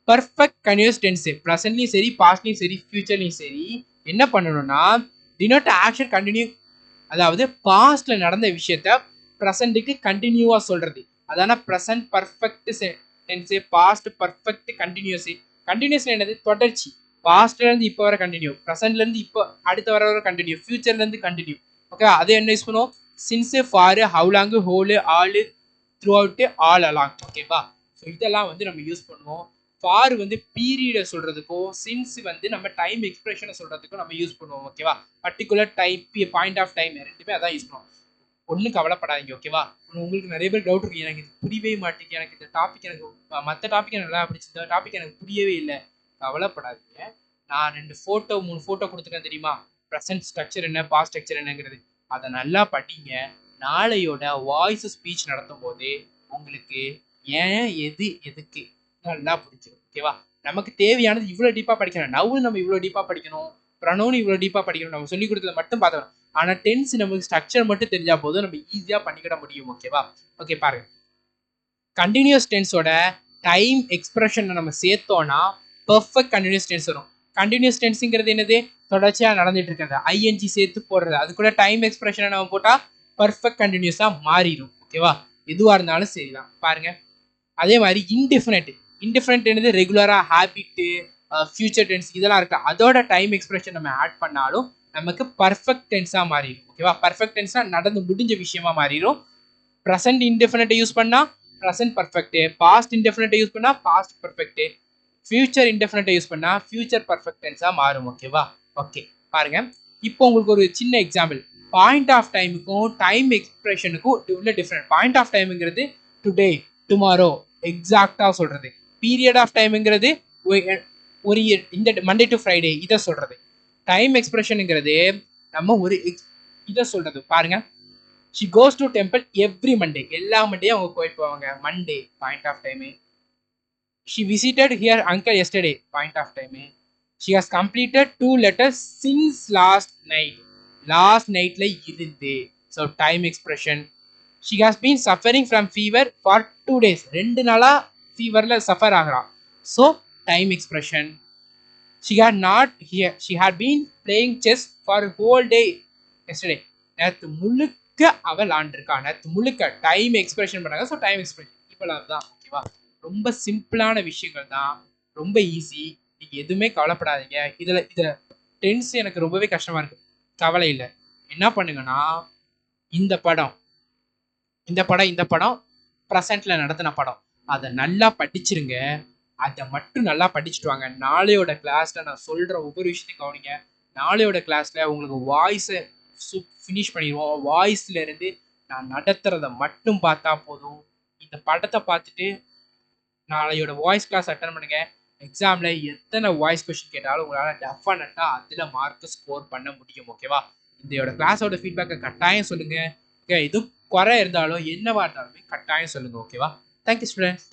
பர்ஃபெக்ட் கண்டினியூஸ் டென்ஸ் ப்ரெசென்ட்லையும் சரி, பாஸ்ட்லையும் சரி, ஃபியூச்சர்லையும் சரி என்ன பண்ணணும்னா, டினோட் ஆக்ஷன் கண்டினியூ, அதாவது பாஸ்ட்ல நடந்த விஷயத்த ப்ரெசென்ட்டுக்கு கண்டினியூவா சொல்றது. அதான present perfect tense, past perfect continuous. Continuous என்னது? தொடர்ச்சி. பாஸ்ட்ல இருந்து இப்போ வர கண்டினியூ, ப்ரெசென்ட்ல இருந்து இப்போ அடுத்த வர கண்டினியூ, ஃபியூச்சர்ல இருந்து கண்டினியூ. ஓகே, அதை என்ன யூஸ் பண்ணுவோம்? Since, for, how long, whole, all, through out, all along. ஓகேவா? ஸோ இதெல்லாம் வந்து நம்ம யூஸ் பண்ணுவோம். ஃபார் வந்து பீரியடை சொல்றதுக்கும் சின்ஸ் வந்து நம்ம டைம் எக்ஸ்பிரஷனை சொல்றதுக்கும் நம்ம யூஸ் பண்ணுவோம் ஓகேவா. Particular time point of time ரெண்டுமே அதான் யூஸ் பண்ணுவோம். ஒன்றும் கவலைப்படாதீங்க ஓகேவா. உங்களுக்கு நிறைய பேர் டவுட் இருக்கு, எனக்கு இது புரியவே மாட்டேங்குது, எனக்கு இந்த டாபிக் எனக்கு மற்ற டாபிக் எனக்கு நல்லா பிடிச்சி இந்த டாபிக் எனக்கு புரியவே இல்லை. கவலைப்படாதீங்க. நான் 3 ஃபோட்டோ கொடுத்துட்டேன் தெரியுமா, ப்ரெசன்ட் ஸ்ட்ரக்சர் என்ன பாஸ்ட் ஸ்ட்ரக்சர் என்னங்கிறது. அதை நல்லா படிங்க. நாளையோட வாய்ஸ் ஸ்பீச் நடத்தும் போது உங்களுக்கு ஏன் எது எதுக்கு நல்லா புரிஞ்சிடும் ஓகேவா. நமக்கு தேவையானது இவ்வளோ டீப்பாக படிக்கணும், நவு நம்ம இவ்வளோ டீப்பாக படிக்கணும், ப்ரனோன் இவ்வளோ டீப்பாக படிக்கணும், நம்ம சொல்லி கொடுத்ததை மட்டும் பார்த்துக்கணும். ஆனால் டென்ஸ் நமக்கு ஸ்ட்ரக்சர் மட்டும் தெரிஞ்சா போதும் நம்ம ஈஸியாக பண்ணிக்கிட முடியும் ஓகேவா. ஓகே பாருங்க, கண்டினியூஸ் டென்ஸோட டைம் எக்ஸ்பிரஷனை நம்ம சேர்த்தோம்னா பெர்ஃபெக்ட் கண்டினியூஸ் டென்ஸ் வரும். கண்டினியூஸ் டென்ஸுங்கிறது என்னது, தொடர்ச்சியாக நடந்துட்டு இருக்கிறது, ஐஎன்ஜி சேர்த்து போடுறது, அது கூட டைம் எக்ஸ்பிரஷனை நம்ம போட்டால் பர்ஃபெக்ட் கண்டினியூஸாக மாறிடும் ஓகேவா. எதுவாக இருந்தாலும் சரிதான் பாருங்க. அதே மாதிரி இன்டிஃபரண்ட் என்னது, ரெகுலராக ஹேபிட்டு ஃபியூச்சர் டென்ஸ் இதெல்லாம் இருக்கு, அதோட டைம் எக்ஸ்பிரஷன் நம்ம ஆட் பண்ணாலும் நமக்கு பர்ஃபெக்ட் டென்ஸாக மாறிடும் ஓகேவா. பர்ஃபெக்ட் டென்ஸ்னா நடந்து முடிஞ்ச விஷயமா மாறிடும். ப்ரெசன்ட் இன்டெஃபினட்டை யூஸ் பண்ணால் ப்ரெசன்ட் பர்ஃபெக்ட், பாஸ்ட் இன்டெஃபினட்டை யூஸ் பண்ணால் பாஸ்ட் பர்ஃபெக்ட், ஃபியூச்சர் இன்டெஃபினட்டை யூஸ் பண்ணால் ஃபியூச்சர் பர்ஃபெக்ட் டென்ஸாக மாறும் ஓகேவா. ஓகே பாருங்க, இப்போ உங்களுக்கு ஒரு சின்ன எக்ஸாம்பிள். பாயிண்ட் ஆஃப் டைமுக்கும் டைம் எக்ஸ்பிரஷனுக்கும் உள்ள டிஃப்ரெண்ட். பாயிண்ட் ஆஃப் டைமுங்கிறது டுடே டுமாரோ எக்ஸாக்டாக சொல்றது. பீரியட் ஆஃப் டைமுங்கிறது ஒரு இந்த மண்டே டு ஃப்ரைடே இதை சொல்றது. டைம் எக்ஸ்பிரஷனுங்கிறது நம்ம ஒரு இதை சொல்றது. பாருங்க, she goes to temple every Monday, எல்லா மண்டேயும் அவங்க போயிட்டு போவாங்க, Monday point of time. She visited her uncle yesterday point of time. She has completed 2 letters since last நைட்ல இருந்து, so time expression. She has been suffering from fever for 2 days, 2 நாளாக ஃபீவரில் சஃபர் ஆகிறான், so time expression. She had been playing chess for a whole day yesterday. நேற்று முழுக்க அவள் ஆண்டிருக்கா, நேற்று முழுக்க டைம் எக்ஸ்பிரஷன் பண்ணாங்க, ஸோ டைம் எக்ஸ்பிரஷன் இவ்வளவு தான் ஓகேவா. ரொம்ப சிம்பிளான விஷயங்கள் தான், ரொம்ப ஈஸி, நீங்கள் எதுவுமே கவலைப்படாதீங்க. இதில் டென்ஸ் எனக்கு ரொம்பவே கஷ்டமாக இருக்குது, கவலை இல்லை. என்ன பண்ணுங்கன்னா, இந்த படம் ப்ரெசண்ட்டில் நடத்தின படம், அதை நல்லா படிச்சிருங்க. அதை மட்டும் நல்லா படிச்சுட்டு வாங்க. நாளையோட கிளாஸ்ல நான் சொல்ற ஒவ்வொரு விஷயத்தையும் கவனிங்க. நாளையோட கிளாஸ்ல உங்களுக்கு வாய்ஸை ஃபினிஷ் பண்ணிடுவோம். வாய்ஸ்ல இருந்து நான் நடத்துறத மட்டும் பார்த்தா போதும். இந்த படத்தை பார்த்துட்டு நாளையோட வாய்ஸ் கிளாஸ் அட்டன் பண்ணுங்க. எக்ஸாம்ல எத்தனை வாய்ஸ் கொஸ்டின் கேட்டாலும் உங்களால் டெஃபினட்டா அதில் மார்க் ஸ்கோர் பண்ண முடியும் ஓகேவா. இந்த கிளாஸோட ஃபீட்பேக்கை கட்டாயம் சொல்லுங்க. ஓகே, இது குறை இருந்தாலும் என்னவா இருந்தாலுமே கட்டாயம் சொல்லுங்க ஓகேவா. Thank you students.